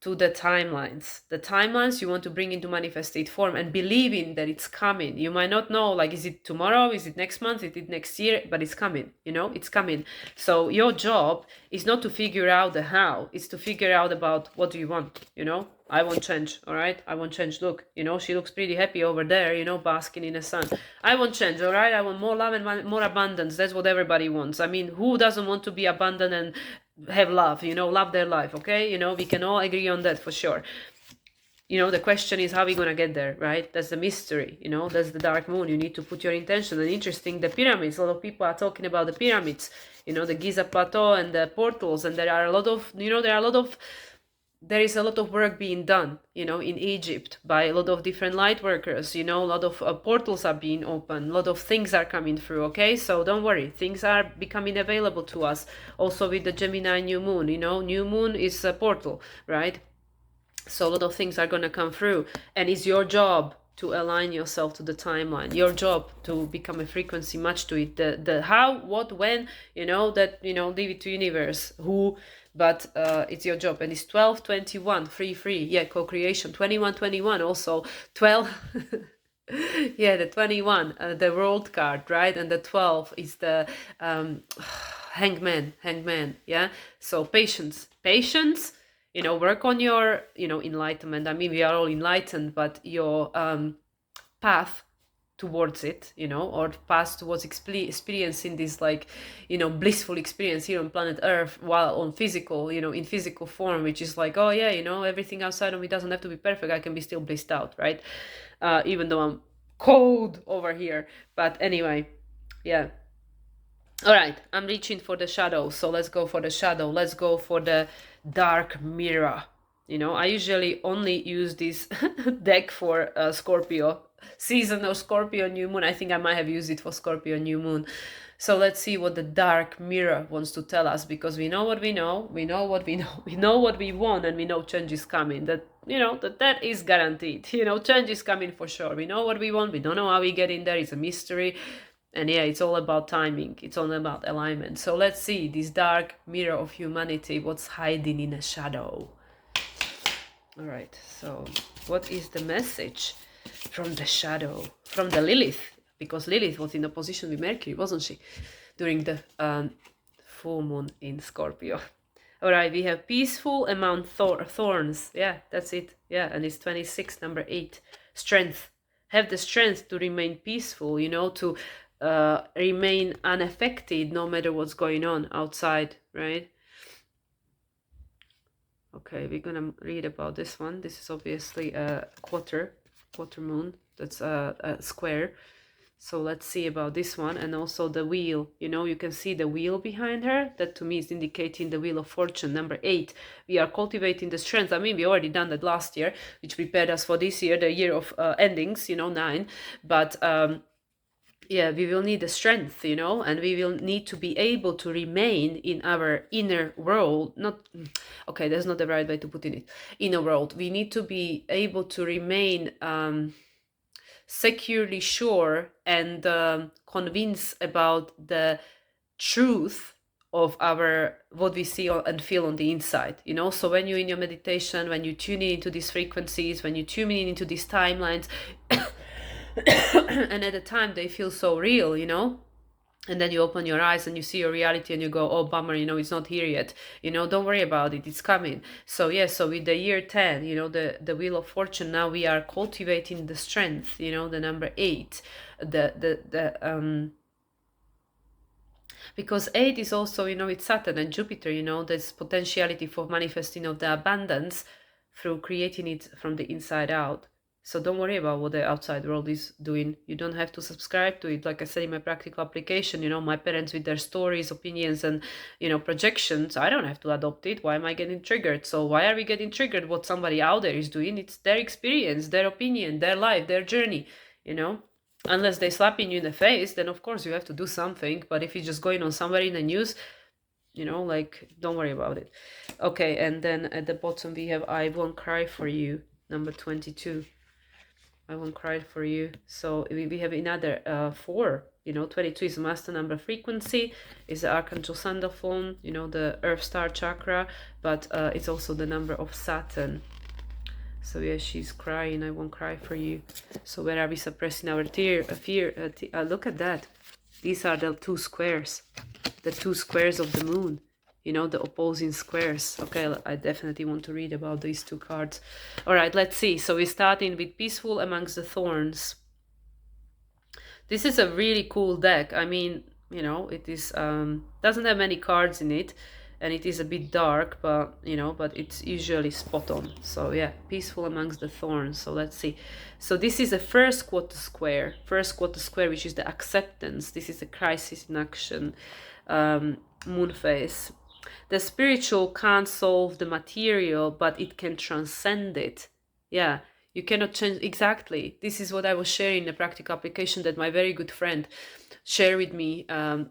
to the timelines you want to bring into manifested form, and believing that it's coming. You might not know, like, is it tomorrow, is it next month, is it next year, but it's coming. It's coming. So your job is not to figure out the how, it's to figure out about what do you want. I want change. All right, I want change. Look, she looks pretty happy over there, basking in the sun. I want change. All right, I want more love and more abundance. That's what everybody wants. I mean, who doesn't want to be abundant and have love, love their life? Okay, we can all agree on that for sure. The question is how we gonna get there, right? That's the mystery. That's the dark moon. You need to put your intention. And interesting, the pyramids, a lot of people are talking about the pyramids, the Giza plateau and the portals, and there is a lot of work being done, in Egypt by a lot of different light workers. A lot of portals are being opened, a lot of things are coming through. Okay, so don't worry, things are becoming available to us. Also with the Gemini new moon, new moon is a portal, right? So a lot of things are going to come through, and it's your job to align yourself to the timeline, your job to become a frequency match to it. The how, what, when, leave it to universe, who, but it's your job. And it's 12/21, free, yeah, co-creation. 21/21 also 12. Yeah, the 21, the world card, right? And the 12 is the hangman, yeah. So patience, work on your enlightenment. I mean, we are all enlightened, but your path towards it, or path towards experiencing this blissful experience here on planet Earth while on physical, in physical form, which is like, oh yeah, everything outside of me doesn't have to be perfect. I can be still blissed out, right? Even though I'm cold over here. But anyway, yeah. All right, I'm reaching for the shadow, so let's go for the shadow. Let's go for the dark mirror. I usually only use this deck for Scorpio season or Scorpio new moon. I think I might have used it for Scorpio new moon. So let's see what the dark mirror wants to tell us, because we know what we know, we know what we know, we know what we want, and we know change is coming. you know, that is guaranteed. You know, change is coming for sure. We know what we want, we don't know how we get in there, it's a mystery. And yeah, it's all about timing, it's all about alignment. So let's see this dark mirror of humanity, what's hiding in a shadow. All right, so what is the message from the shadow, from the Lilith? Because Lilith was in opposition with Mercury, wasn't she, during the full moon in Scorpio. All right, we have peaceful among thorns. Yeah, that's it. Yeah, and it's 26, number 8. Strength. Have the strength to remain peaceful, you know, to remain unaffected no matter what's going on outside, right? Okay, we're gonna read about this one. This is obviously a quarter moon. That's a square. So let's see about this one. And also the wheel, you know, you can see the wheel behind her. That to me is indicating the wheel of fortune, number 8. We are cultivating the strength. I mean, we already done that last year, which prepared us for this year, the year of endings, you know, 9. But yeah, we will need the strength, you know, and we will need to be able to remain in our inner world. Not, okay, that's not the right way to put it. Inner world. We need to be able to remain securely sure and convinced about the truth of our what we see and feel on the inside, you know. So when you're in your meditation, when you tune in into these frequencies, when you tune in into these timelines, and at the time they feel so real, you know, and then you open your eyes and you see your reality and you go, oh bummer, you know, it's not here yet, you know, don't worry about it, it's coming. So yeah, so with the year 10, you know, the wheel of fortune, now we are cultivating the strength, you know, the number 8, because 8 is also, you know, it's Saturn and Jupiter, you know, there's potentiality for manifesting of the abundance through creating it from the inside out. So don't worry about what the outside world is doing. You don't have to subscribe to it. Like I said in my practical application, you know, my parents with their stories, opinions, and, you know, projections, I don't have to adopt it. Why am I getting triggered? So why are we getting triggered? What somebody out there is doing, it's their experience, their opinion, their life, their journey, you know. Unless they slapping you in the face, then of course you have to do something. But if it's just going on somewhere in the news, you know, like, don't worry about it. Okay, and then at the bottom we have I Won't Cry For You, number 22. I Won't Cry For You. So we have another 4, you know, 22 is master number frequency, is the Archangel Sandalphon, you know, the Earth Star Chakra, but it's also the number of Saturn. So yeah, she's crying, I won't cry for you. So where are we suppressing our fear? Look at that. These are the 2 squares. The 2 squares of the moon. You know, the opposing squares. Okay, I definitely want to read about these 2 cards. All right, let's see. So we're starting with Peaceful Amongst the Thorns. This is a really cool deck. I mean, you know, it is doesn't have many cards in it. And it is a bit dark, but you know, but it's usually spot on. So yeah, Peaceful Amongst the Thorns. So let's see. So this is a first quarter square, which is the acceptance. This is a crisis in action, moon phase. The spiritual can't solve the material, but it can transcend it. Yeah, you cannot change. Exactly. This is what I was sharing in the practical application that my very good friend share with me,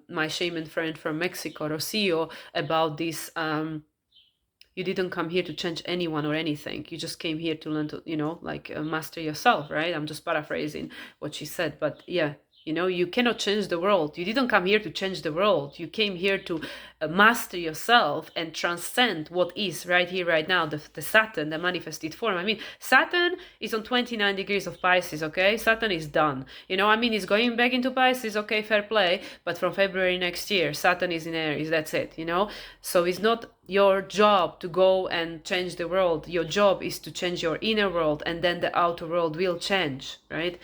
my shaman friend from Mexico, Rocio, about this. You didn't come here to change anyone or anything. You just came here to learn to, you know, like master yourself, right? I'm just paraphrasing what she said, but yeah, you know, you cannot change the world. You didn't come here to change the world. You came here to master yourself and transcend what is right here, right now, the Saturn, the manifested form. I mean, Saturn is on 29 degrees of Pisces, okay? Saturn is done. You know, I mean, it's going back into Pisces, okay, fair play, but from February next year, Saturn is in Aries, that's it, you know? So it's not your job to go and change the world. Your job is to change your inner world, and then the outer world will change, right?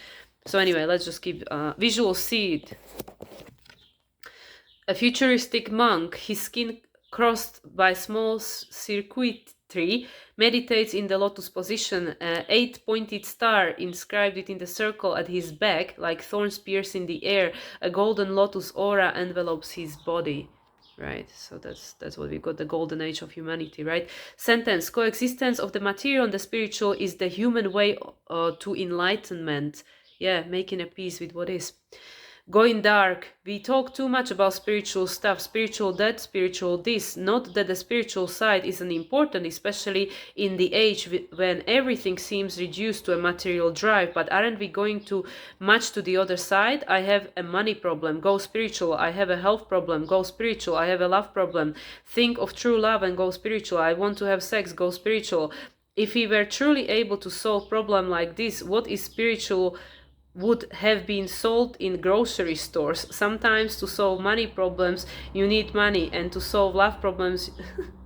So anyway, let's just keep visual seed. A futuristic monk, his skin crossed by small circuitry, meditates in the lotus position. 8-pointed star inscribed it in the circle at his back, like thorns piercing the air. A golden lotus aura envelops his body. Right, so that's what we got, the golden age of humanity, right? Sentence: coexistence of the material and the spiritual is the human way to enlightenment. Yeah, making a peace with what is. Going dark. We talk too much about spiritual stuff, spiritual that, spiritual this. Not that the spiritual side isn't important, especially in the age when everything seems reduced to a material drive. But aren't we going too much to the other side? I have a money problem, go spiritual. I have a health problem, go spiritual. I have a love problem, think of true love and go spiritual. I want to have sex, go spiritual. If we were truly able to solve problem like this, what is spiritual would have been sold in grocery stores. Sometimes to solve money problems you need money, and to solve love problems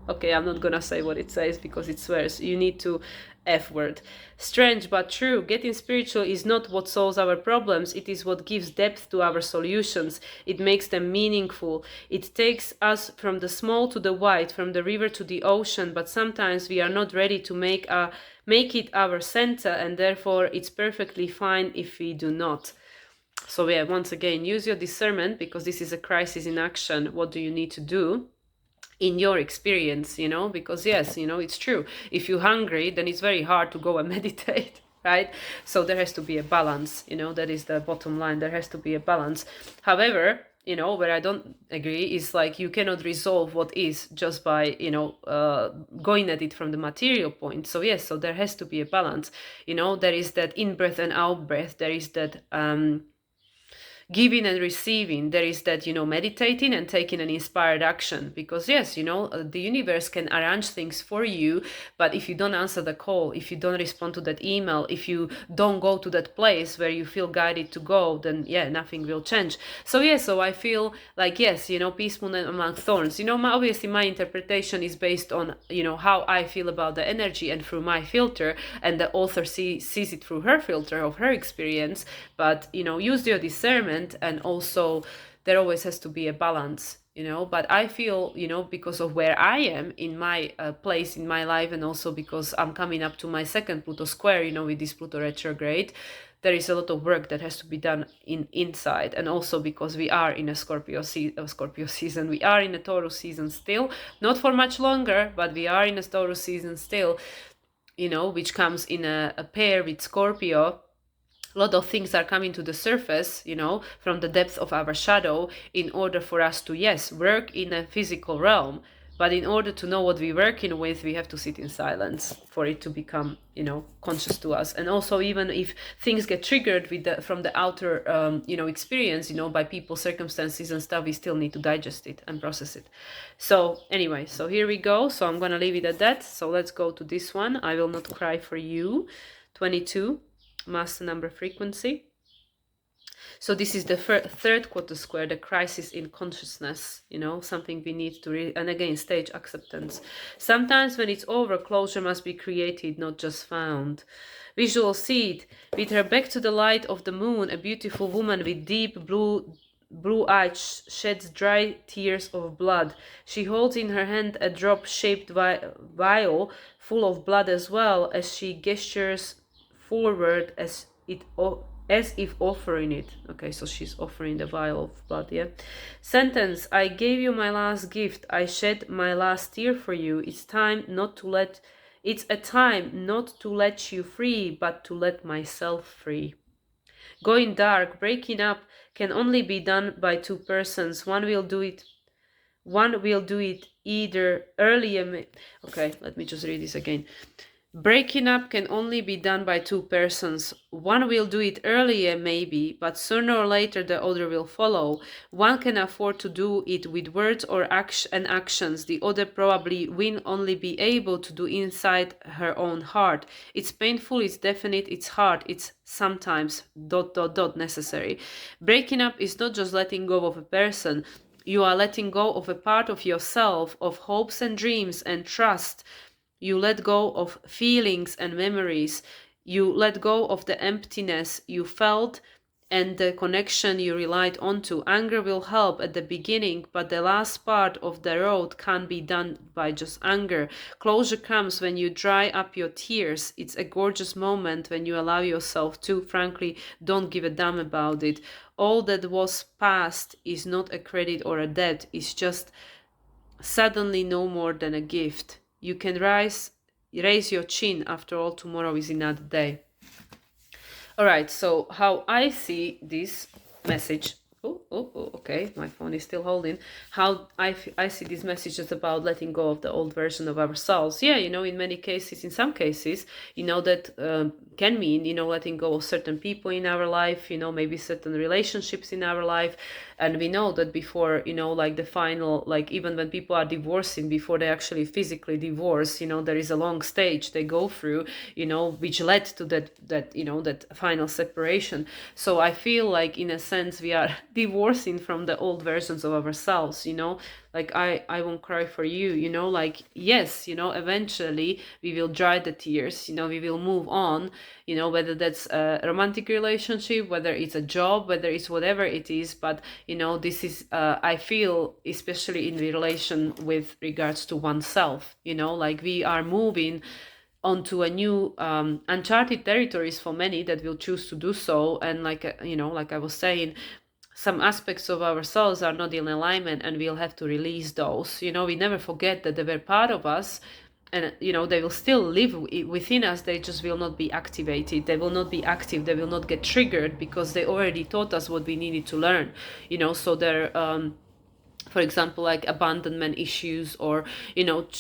okay, I'm not gonna say what it says because it swears, you need to F word. Strange but true, getting spiritual is not what solves our problems, it is what gives depth to our solutions. It makes them meaningful. It takes us from the small to the wide, from the river to the ocean, but sometimes we are not ready to make it our center, and therefore it's perfectly fine if we do not. So yeah, once again, use your discernment, because this is a crisis in action. What do you need to do in your experience, because yes, it's true. If you're hungry, then it's very hard to go and meditate, right? So there has to be a balance, that is the bottom line. There has to be a balance. However, where I don't agree is like you cannot resolve what is just by, going at it from the material point. So yes, so there has to be a balance. There is that in-breath and out-breath. There is that giving and receiving. There is that, meditating and taking an inspired action, because yes, the universe can arrange things for you, but if you don't answer the call, if you don't respond to that email, if you don't go to that place where you feel guided to go, then yeah, nothing will change. So yeah, so I feel like yes, peace moon among thorns. Obviously my interpretation is based on, how I feel about the energy and through my filter, and the author sees it through her filter of her experience. But use your discernment, and also there always has to be a balance, but I feel, because of where I am in my place in my life, and also because I'm coming up to my second Pluto square, with this Pluto retrograde, there is a lot of work that has to be done inside. And also because we are in a Scorpio season, we are in a Taurus season still, not for much longer, but we are in a Taurus season still, which comes in a pair with Scorpio. A lot of things are coming to the surface, from the depth of our shadow, in order for us to, yes, work in a physical realm. But in order to know what we're working with, we have to sit in silence for it to become, conscious to us. And also, even if things get triggered from the outer, experience, by people, circumstances and stuff, we still need to digest it and process it. So anyway, so here we go. So I'm going to leave it at that. So let's go to this one. I will not cry for you. 22. Master number frequency. So this is the third quarter square, the crisis in consciousness, something we need to and again, stage acceptance. Sometimes when it's over, closure must be created, not just found. Visual seed. With her back to the light of the moon, a beautiful woman with deep blue eyes sheds dry tears of blood. She holds in her hand a drop-shaped vial full of blood as well, as she gestures forward as if offering it. Okay, so she's offering the vial of blood, yeah. Sentence. I gave you my last gift. I shed my last tear for you. It's a time not to let you free, but to let myself free. Going dark. Breaking up can only be done by two persons. One will do it either earlier. Okay, let me just read this again. Breaking up can only be done by two persons. One will do it earlier, maybe, but sooner or later the other will follow. One can afford to do it with words or actions. The other probably will only be able to do inside her own heart. It's painful, it's definite, it's hard, it's sometimes ... necessary. Breaking up is not just letting go of a person. You are letting go of a part of yourself, of hopes and dreams and trust. You let go of feelings and memories. You let go of the emptiness you felt and the connection you relied onto. Anger will help at the beginning, but the last part of the road can't be done by just anger. Closure comes when you dry up your tears. It's a gorgeous moment when you allow yourself to. Frankly, don't give a damn about it. All that was past is not a credit or a debt. It's just suddenly no more than a gift. You can raise your chin. After all, tomorrow is another day. All right, so how I see this message Okay, my phone is still holding. How I see these messages about letting go of the old version of ourselves. Yeah, in many cases, in some cases, that can mean, letting go of certain people in our life, maybe certain relationships in our life. And we know that before, like the final, like even when people are divorcing, before they actually physically divorce, there is a long stage they go through, which led to that final separation. So I feel like in a sense we are divorcing from the old versions of ourselves, like I won't cry for you, like yes, eventually we will dry the tears, we will move on, whether that's a romantic relationship, whether it's a job, whether it's whatever it is. But this is I feel, especially in relation with regards to oneself, like we are moving onto a new uncharted territories for many that will choose to do so. And like like I was saying, some aspects of ourselves are not in alignment, and we'll have to release those. We never forget that they were part of us, and they will still live within us. They just will not be activated, they will not be active, they will not get triggered, because they already taught us what we needed to learn. So they're for example, like abandonment issues, or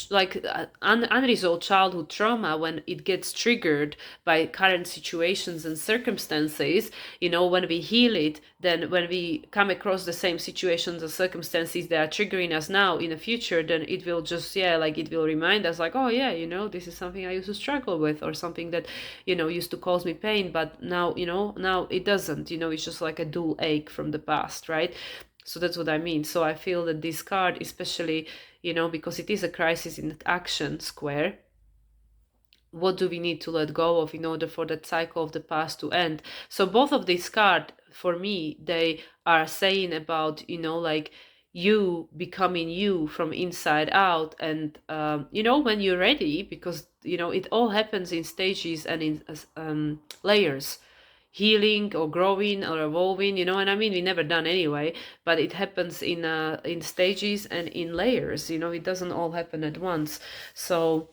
like unresolved childhood trauma, when it gets triggered by current situations and circumstances, when we heal it, then when we come across the same situations and circumstances that are triggering us now in the future, then it will just like it will remind us, like, oh yeah, this is something I used to struggle with, or something that used to cause me pain, but now now it doesn't. It's just like a dual ache from the past, right? So that's what I mean. So I feel that this card, especially, because it is a crisis in action square, what do we need to let go of in order for that cycle of the past to end? So both of these cards, for me, they are saying about, like you becoming you from inside out. And, when you're ready, because, it all happens in stages and in layers. Healing or growing or evolving, and I mean, we never done anyway, but it happens in stages and in layers. It doesn't all happen at once. So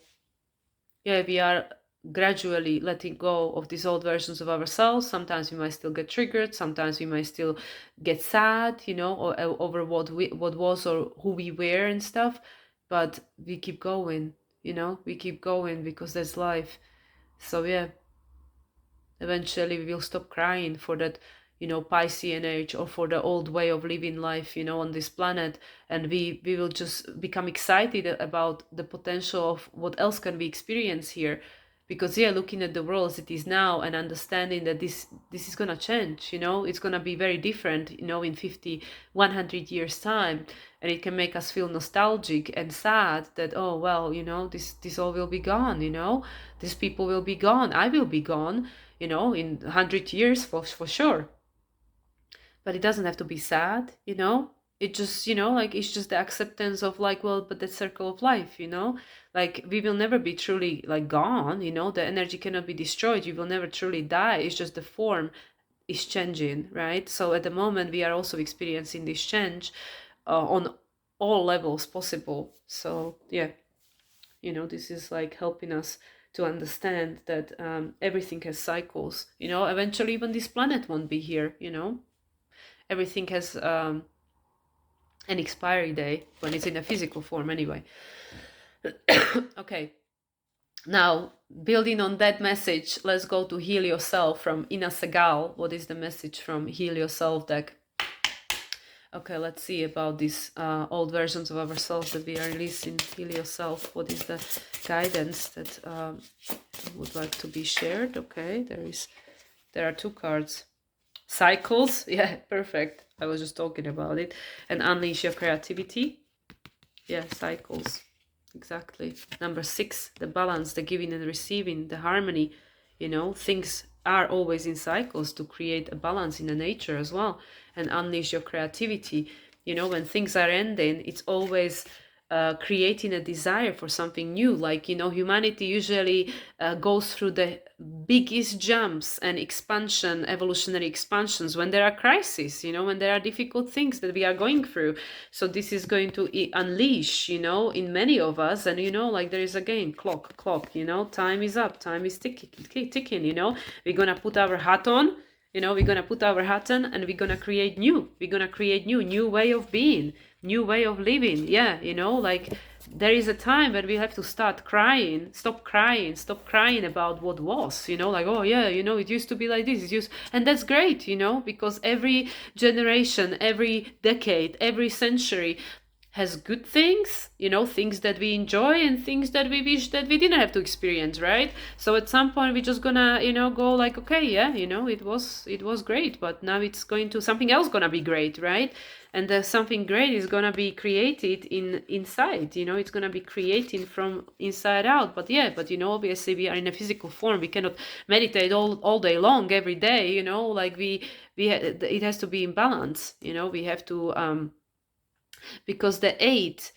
yeah, we are gradually letting go of these old versions of ourselves. Sometimes we might still get triggered, sometimes we might still get sad, or over what was or who we were and stuff, but we keep going. We keep going because that's life. So yeah, eventually we will stop crying for that, Piscean age, or for the old way of living life, on this planet. And we will just become excited about the potential of what else can be experienced here. Because yeah, looking at the world as it is now, and understanding that this is gonna change, it's gonna be very different, in 50, 100 years time. And it can make us feel nostalgic and sad that, oh well, this all will be gone, these people will be gone, I will be gone, in 100 years for sure. But it doesn't have to be sad. It just, like, it's just the acceptance of, like, well, but the circle of life, like we will never be truly like gone. The energy cannot be destroyed, you will never truly die. It's just the form is changing, right? So at the moment we are also experiencing this change on all levels possible. So yeah, this is like helping us to understand that everything has cycles. Eventually even this planet won't be here. Everything has an expiry day when it's in a physical form anyway. Okay, now building on that message, let's go to Heal Yourself from Ina Segal. What is the message from Heal Yourself deck? Okay, let's see about these old versions of ourselves that we are releasing. Heal Yourself. What is the guidance that would like to be shared? Okay, there are two cards. Cycles, yeah, perfect. I was just talking about it. And Unleash Your Creativity. Yeah, cycles, exactly. Number 6, the balance, the giving and receiving, the harmony. Things are always in cycles to create a balance in the nature as well. And unleash your creativity. When things are ending, it's always creating a desire for something new. Like, humanity usually goes through the biggest jumps and expansion, evolutionary expansions, when there are crises, when there are difficult things that we are going through. So this is going to unleash, in many of us. And, like there is again, clock, time is up, time is ticking, we're going to put our hat on, You know, we're gonna put our hat on and we're gonna create new. We're gonna create new way of being, new way of living. Yeah, you know, like there is a time when we have to stop crying about what was, you know, like, oh yeah, you know, it used to be like this, and that's great, you know, because every generation, every decade, every century has good things, you know, things that we enjoy and things that we wish that we didn't have to experience, right? So at some point we're just gonna, you know, go like, okay, yeah, you know, it was great, but now it's going to something else gonna be great, right? And something great is gonna be created inside, you know, it's gonna be creating from inside out. But yeah, but you know, obviously we are in a physical form, we cannot meditate all day long every day, you know, like it has to be in balance, you know, we have to because the 8,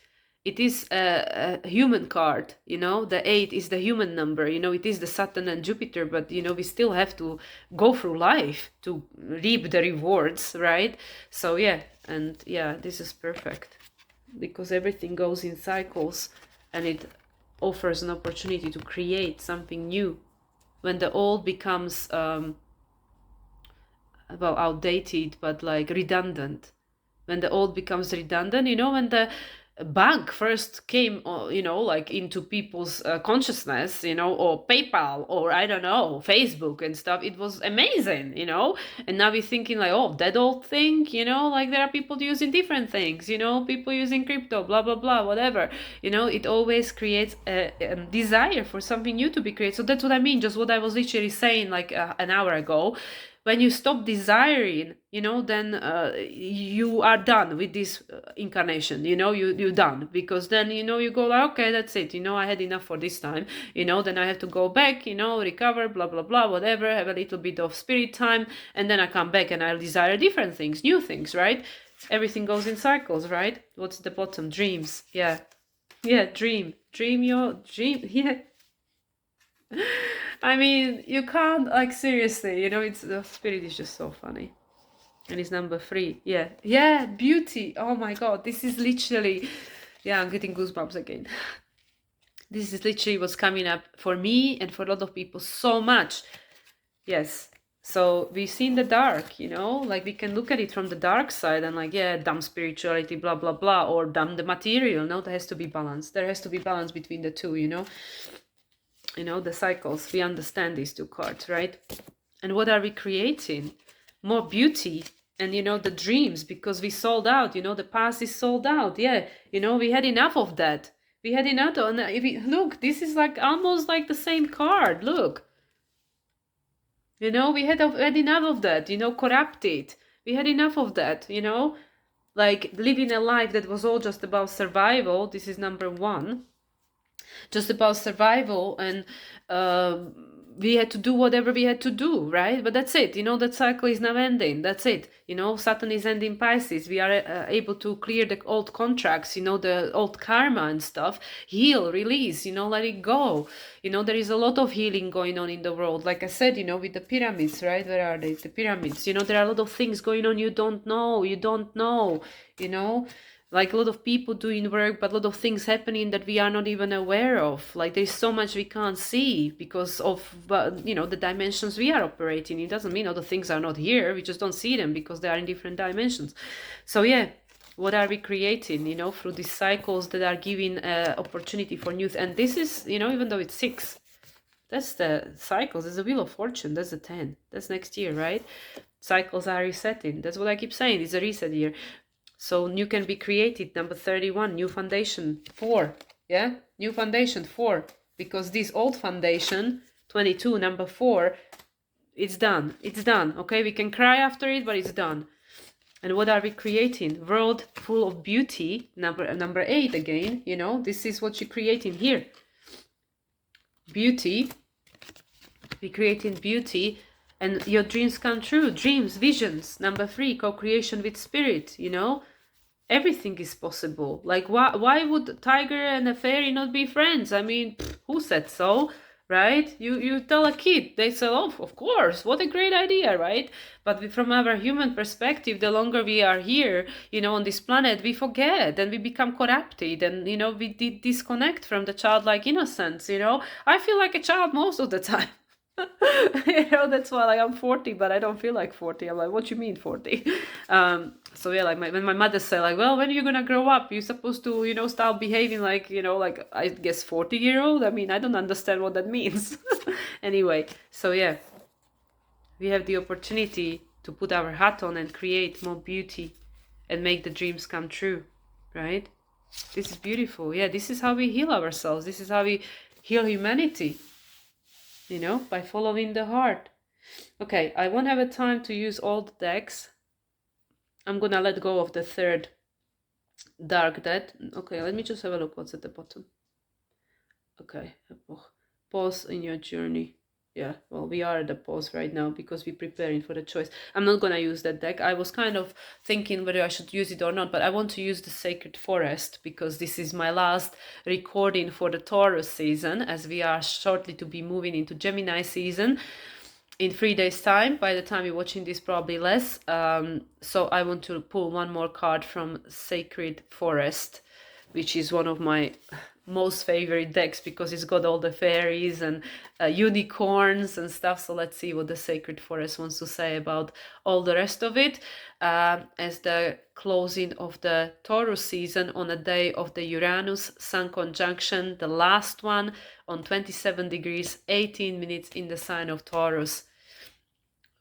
it is a human card, you know, the 8 is the human number, you know, it is the Saturn and Jupiter, but you know, we still have to go through life to reap the rewards, right? So yeah, and yeah, this is perfect because everything goes in cycles and it offers an opportunity to create something new when the old becomes well, outdated, but like redundant. When the old becomes redundant, you know, when the bank first came, you know, like into people's consciousness, you know, or PayPal, or I don't know, Facebook and stuff, it was amazing, you know. And now we're thinking like, oh, that old thing, you know, like there are people using different things, you know, people using crypto, blah blah blah, whatever, you know. It always creates a desire for something new to be created. So that's what I mean, just what I was literally saying like an hour ago. When you stop desiring, you know, then you are done with this incarnation, you know, you're done, because then, you know, you go like, okay, that's it, you know, I had enough for this time, you know, then I have to go back, you know, recover, blah blah blah, whatever, have a little bit of spirit time, and then I come back and I'll desire different things, new things, right? Everything goes in cycles, right? What's the bottom? Dreams. Yeah, dream your dream. Yeah. I mean, you can't, like, seriously, you know, it's, the spirit is just so funny. And it's number 3. Yeah, beauty. Oh my god, this is literally, yeah, I'm getting goosebumps again. This is literally what's coming up for me and for a lot of people so much. Yes. So we've seen the dark, you know, like we can look at it from the dark side and like, yeah, dumb spirituality, blah blah blah, or dumb the material. No, there has to be balance. There has to be balance between the two, you know. You know, the cycles, we understand these two cards, right? And what are we creating? More beauty and, you know, the dreams, because we sold out, you know, the past is sold out. Yeah, you know, we had enough of that. We had enough. And if we look, this is like almost like the same card. Look, you know, we had enough of that, you know, corrupted. We had enough of that, you know, like living a life that was all just about survival. This is number 1. Just about survival, and we had to do whatever we had to do, right? But that's it, you know, that cycle is now ending. That's it, you know, Saturn is ending Pisces. We are able to clear the old contracts, you know, the old karma and stuff, heal, release, you know, let it go. You know, there is a lot of healing going on in the world, like I said, you know, with the pyramids, right? Where are they? The pyramids, you know, there are a lot of things going on you don't know, you know, like a lot of people doing work, but a lot of things happening that we are not even aware of. Like there's so much we can't see because of, you know, the dimensions we are operating. It doesn't mean other things are not here. We just don't see them because they are in different dimensions. So yeah, what are we creating, you know, through these cycles that are giving opportunity for youth? And this is, you know, even though it's 6, that's the cycles. There's a Wheel of Fortune. That's the 10. That's next year, right? Cycles are resetting. That's what I keep saying. It's a reset year. So new can be created. Number 31, new foundation, 4. Yeah, new foundation, 4. Because this old foundation, 22, number 4, it's done. It's done. Okay, we can cry after it, but it's done. And what are we creating? World full of beauty. Number 8 again. You know, this is what you're creating here. Beauty. We're creating beauty. And your dreams come true. Dreams, visions. Number 3, co-creation with spirit, you know. Everything is possible. Like, why would tiger and a fairy not be friends? I mean, who said so, right? You tell a kid, they say, oh, of course, what a great idea, right? But from our human perspective, the longer we are here, you know, on this planet, we forget and we become corrupted and, you know, we disconnect from the childlike innocence, you know. I feel like a child most of the time. You know, that's why like I'm 40, but I don't feel like 40. I'm like, what you mean 40? So yeah, like when my mother said like, well, when are you gonna grow up? You're supposed to, you know, start behaving like, you know, like I guess 40-year-old. I mean, I don't understand what that means. Anyway, so yeah, we have the opportunity to put our hat on and create more beauty and make the dreams come true, right? This is beautiful. Yeah, this is how we heal ourselves. This is how we heal humanity, you know, by following the heart. Okay, I won't have a time to use all the decks. I'm gonna let go of the third dark deck. Okay, let me just have a look what's at the bottom. Okay, pause in your journey. Yeah, well, we are at the pause right now because we're preparing for the choice. I'm not gonna use that deck. I was kind of thinking whether I should use it or not, but I want to use the Sacred Forest because this is my last recording for the Taurus season, as we are shortly to be moving into Gemini season in 3 days time. By the time you're watching this, probably less. So I want to pull one more card from Sacred Forest, which is one of my most favorite decks because it's got all the fairies and unicorns and stuff. So let's see what the Sacred Forest wants to say about all the rest of it. As the closing of the Taurus season on a day of the Uranus Sun conjunction, the last one on 27 degrees 18 minutes in the sign of Taurus.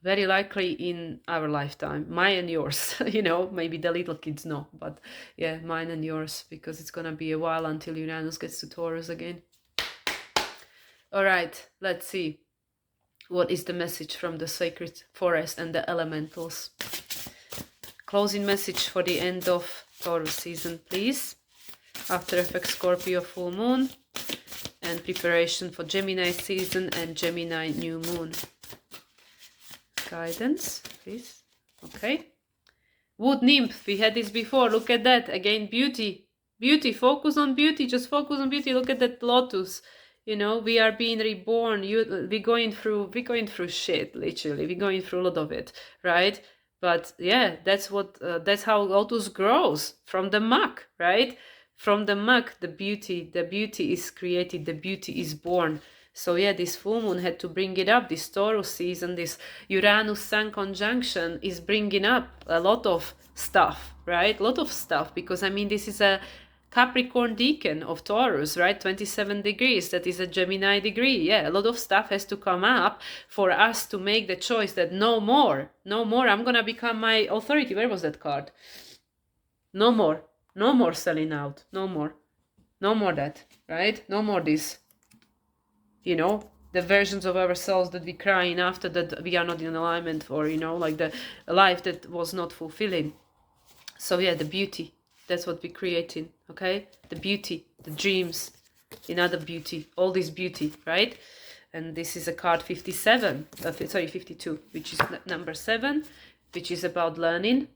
Very likely in our lifetime, mine and yours. You know, maybe the little kids know, but yeah, mine and yours, because it's gonna be a while until Uranus gets to Taurus again. All right, let's see what is the message from the Sacred Forest and the elementals. Closing message for the end of Taurus season, please. After effects Scorpio full moon and preparation for Gemini season and Gemini new moon. Guidance, please. Okay. Wood nymph, we had this before. Look at that. Again, beauty. Beauty. Focus on beauty. Just focus on beauty. Look at that lotus. You know, we are being reborn. We're going through shit, literally. We're going through a lot of it, right? But yeah, that's how lotus grows, from the muck, right? From the muck, the beauty is created, the beauty is born. So yeah, this full moon had to bring it up. This Taurus season, this Uranus-Sun conjunction is bringing up a lot of stuff, right? A lot of stuff, because I mean, this is a Capricorn decan of Taurus, right? 27 degrees, that is a Gemini degree. Yeah, a lot of stuff has to come up for us to make the choice that no more, I'm gonna become my authority. Where was that card? No more selling out, no more that, right? No more this, you know, the versions of ourselves that we crying after, that we are not in alignment, or, you know, like the life that was not fulfilling. So yeah, the beauty, that's what we're creating, okay? The beauty, the dreams, another beauty, all this beauty, right? And this is a card 57, 52, which is number 7, which is about learning,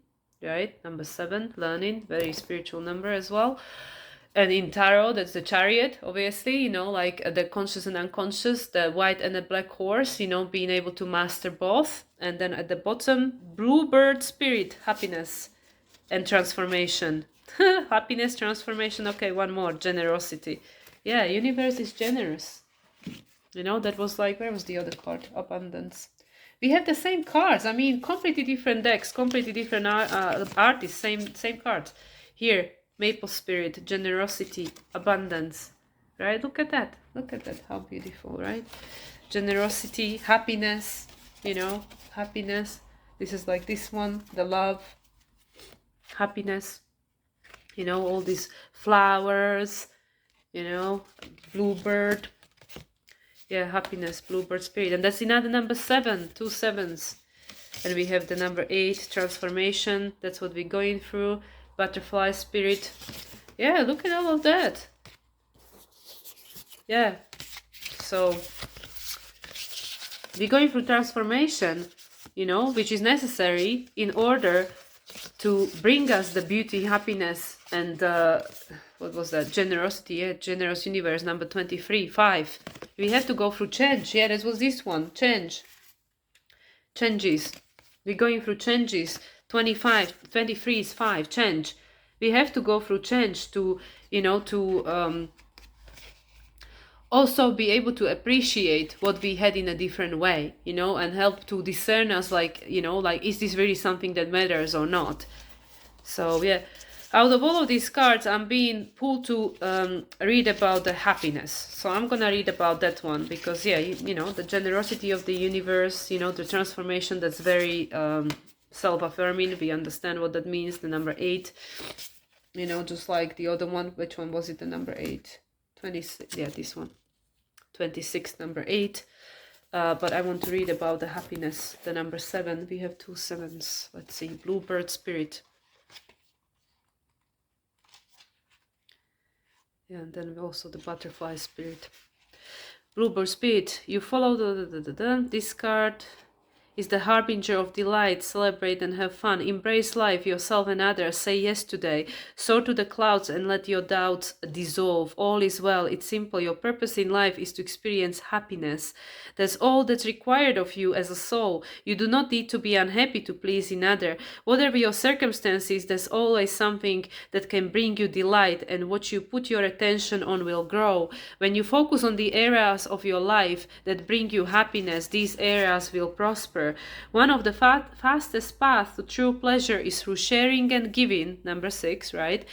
right? Number 7, learning, very spiritual number as well. And in tarot, that's the Chariot, obviously, you know, like the conscious and unconscious, the white and the black horse, you know, being able to master both. And then at the bottom, Bluebird Spirit, happiness and transformation. Happiness, transformation. Okay, one more, generosity. Yeah, universe is generous. You know, that was like, where was the other card? Abundance. We have the same cards. I mean, completely different decks, completely different artists, same cards. Here, Maple Spirit, generosity, abundance, right? Look at that, how beautiful, right? Generosity, happiness, you know, happiness. This is like this one, the love, happiness, you know, all these flowers, you know, bluebird, yeah, happiness, bluebird spirit. And that's another number 7, 2 7s. And we have the number 8, transformation, that's what we're going through. Butterfly spirit. Yeah, look at all of that. Yeah, so we're going through transformation, you know, which is necessary in order to bring us the beauty, happiness, and what was that? Generosity. Yeah, generous universe, number 23, 5. We have to go through change. Yeah, that was this one. Changes. We're going through changes. 25, 23 is 5, change. We have to go through change to, you know, to also be able to appreciate what we had in a different way, you know, and help to discern us, like, you know, like, is this really something that matters or not? So yeah, out of all of these cards, I'm being pulled to read about the happiness. So I'm gonna read about that one, because yeah, you know, the generosity of the universe, you know, the transformation that's very self-affirming. We understand what that means. The number 8, you know, just like the other one. Which one was it? The number 8, 26. Yeah, this one, 26, number 8. But I want to read about the happiness, the number 7. We have 2 7s. Let's see, Bluebird Spirit. Yeah, and then also the Butterfly Spirit. Bluebird Spirit, you follow this card is the harbinger of delight. Celebrate and have fun. Embrace life, yourself and others. Say yes today. Soar to the clouds and let your doubts dissolve. All is well. It's simple. Your purpose in life is to experience happiness. That's all that's required of you as a soul. You do not need to be unhappy to please another. Whatever your circumstances, there's always something that can bring you delight, and what you put your attention on will grow. When you focus on the areas of your life that bring you happiness, these areas will prosper. One of the fastest paths to true pleasure is through sharing and giving, number 6, right?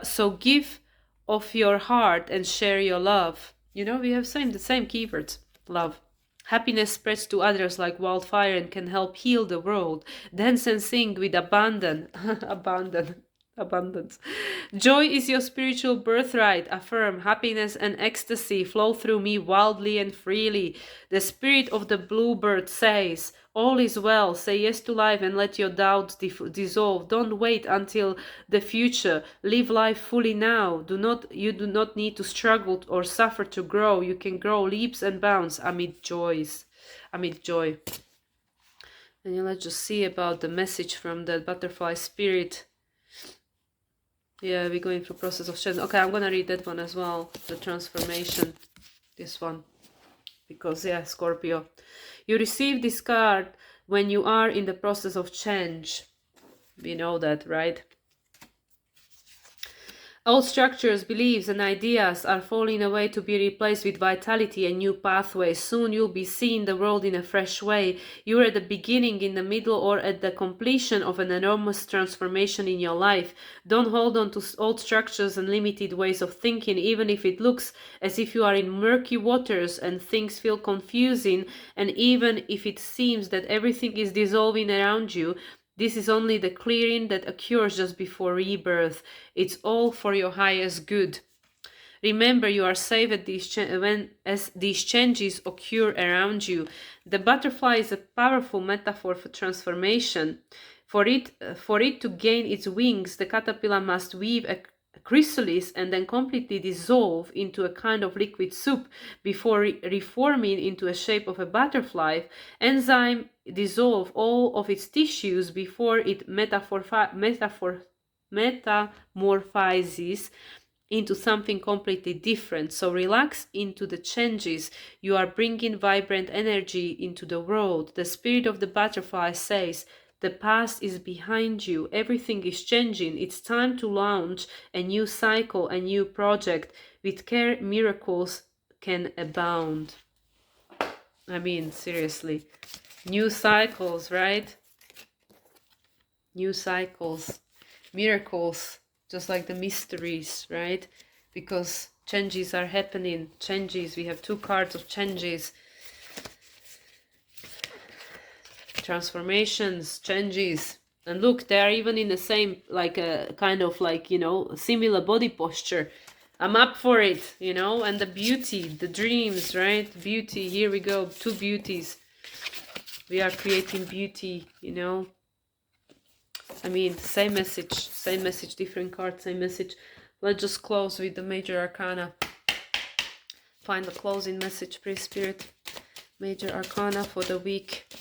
So give of your heart and share your love. You know, we have the same keywords. Love. Happiness spreads to others like wildfire and can help heal the world. Dance and sing with abandon. Abundance. Joy is your spiritual birthright. Affirm happiness and ecstasy flow through me wildly and freely. The spirit of the bluebird says, all is well. Say yes to life and let your doubts dissolve. Don't wait until the future. Live life fully now. You do not need to struggle or suffer to grow. You can grow leaps and bounds amid joy. And let's just see about the message from the butterfly spirit. Yeah, we're going through process of change. Okay, I'm gonna read that one as well. The transformation. This one. Because yeah, Scorpio. You receive this card when you are in the process of change. We know that, right? Old structures, beliefs, and ideas are falling away to be replaced with vitality and new pathways. Soon you'll be seeing the world in a fresh way. You're at the beginning, in the middle, or at the completion of an enormous transformation in your life. Don't hold on to old structures and limited ways of thinking, even if it looks as if you are in murky waters and things feel confusing, and even if it seems that everything is dissolving around you. This is only the clearing that occurs just before rebirth. It's all for your highest good. Remember, you are safe at as these changes occur around you. The butterfly is a powerful metaphor for transformation. For it to gain its wings, the caterpillar must weave a chrysalis and then completely dissolve into a kind of liquid soup before reforming into a shape of a butterfly. Enzyme dissolve all of its tissues before it metamorphizes into something completely different. So relax into the changes. You are bringing vibrant energy into the world. The spirit of the butterfly says, the past is behind you. Everything is changing. It's time to launch a new cycle, a new project. With care, miracles can abound. I mean, seriously. New cycles, right? New cycles. Miracles. Just like the mysteries, right? Because changes are happening. Changes. We have 2 cards of changes. Transformations, changes. And look, they are even in the same, like a kind of like, you know, similar body posture. I'm up for it, you know, and the beauty, the dreams, right? Beauty, here we go, 2 beauties. We are creating beauty, you know. I mean, same message, different card, same message. Let's just close with the major arcana. Find the closing message, please, Spirit. Major arcana for the week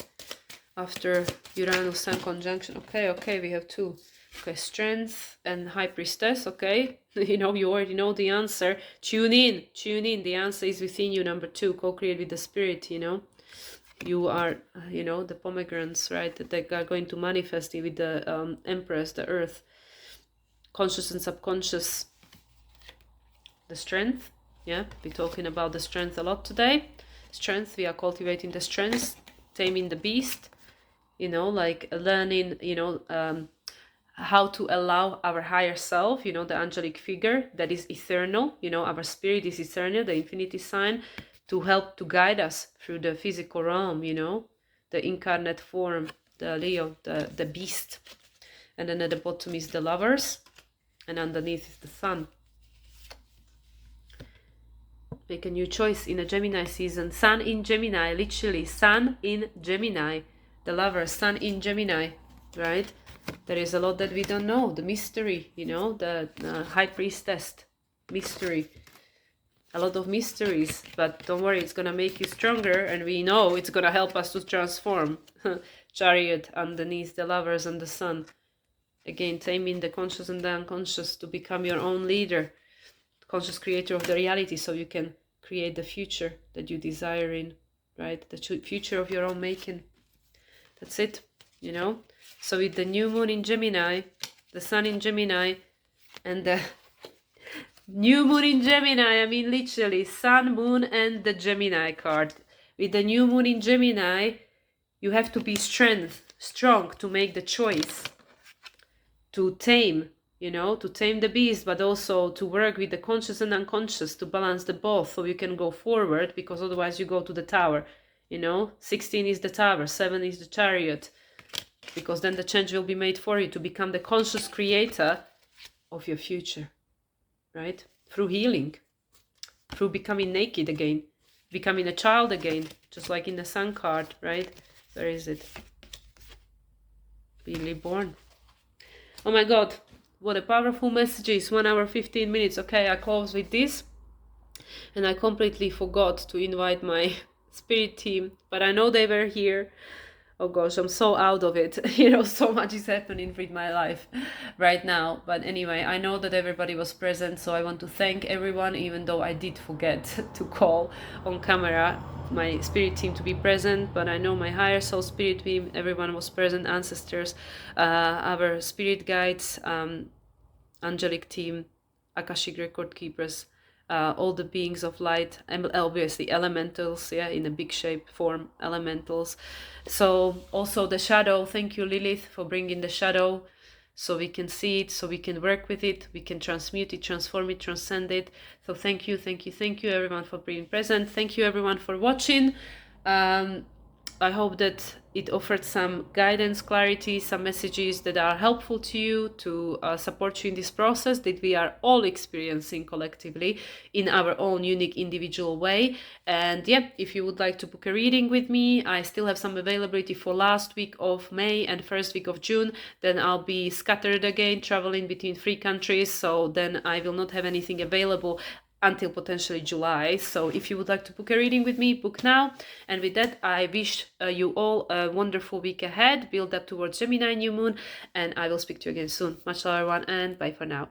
after Uranus Sun conjunction. Okay, we have 2. Okay, Strength and High Priestess. Okay, you know, you already know the answer. Tune in. The answer is within you. Number 2, co-create with the Spirit, you know. You are, you know, the pomegranates, right, that they are going to manifest with the Empress, the Earth, conscious and subconscious. The Strength, Yeah, we're talking about the strength a lot today. Strength, we are cultivating the strength, taming the beast, you know, like learning, you know, how to allow our higher self, you know, the angelic figure that is eternal, you know, our spirit is eternal, the infinity sign, to help to guide us through the physical realm, you know, the incarnate form, the Leo, the beast. And then at the bottom is the lovers, and underneath is the sun. Make a new choice in a Gemini season. Sun in Gemini, literally, sun in Gemini. The lovers, sun in Gemini, right? There is a lot that we don't know. The mystery, you know, the high priestess mystery. A lot of mysteries, but don't worry, it's going to make you stronger, and we know it's going to help us to transform. Chariot underneath the lovers and the sun. Again, taming the conscious and the unconscious to become your own leader, conscious creator of the reality, so you can create the future that you desire in, right? The future of your own making. That's it, you know? So with the new moon in Gemini, the sun in Gemini, and the new moon in Gemini, I mean literally, sun, moon, and the Gemini card. With the new moon in Gemini, you have to be strong to make the choice to tame, you know, to tame the beast, but also to work with the conscious and unconscious to balance the both, so you can go forward, because otherwise you go to the tower, you know. 16 is the tower, 7 is the chariot, because then the change will be made for you to become the conscious creator of your future, right? Through healing, through becoming naked again, becoming a child again, just like in the sun card, right? Where is it? Being reborn. Oh my God, what a powerful message is. 1 hour, 15 minutes. Okay, I close with this. And I completely forgot to invite my spirit team, but I know they were here. Oh gosh, I'm so out of it. You know, so much is happening with my life right now. But anyway, I know that everybody was present, so I want to thank everyone, even though I did forget to call on camera my spirit team to be present. But I know my higher soul spirit team, everyone was present, ancestors, our spirit guides, angelic team, Akashic record keepers, all the beings of light, and obviously elementals, yeah, in a big shape form, elementals. So also the shadow, thank you Lilith for bringing the shadow, so we can see it, so we can work with it, we can transmute it, transform it, transcend it. So thank you everyone for being present. Thank you everyone for watching. I hope that it offered some guidance, clarity, some messages that are helpful to you, to support you in this process that we are all experiencing collectively in our own unique individual way. And yeah, if you would like to book a reading with me, I still have some availability for last week of May and first week of June. Then I'll be scattered again, traveling between 3 countries. So then I will not have anything available until potentially July. So if you would like to book a reading with me, book now. And with that, I wish you all a wonderful week ahead. Build up towards Gemini New Moon, and I will speak to you again soon. Much love everyone, and bye for now.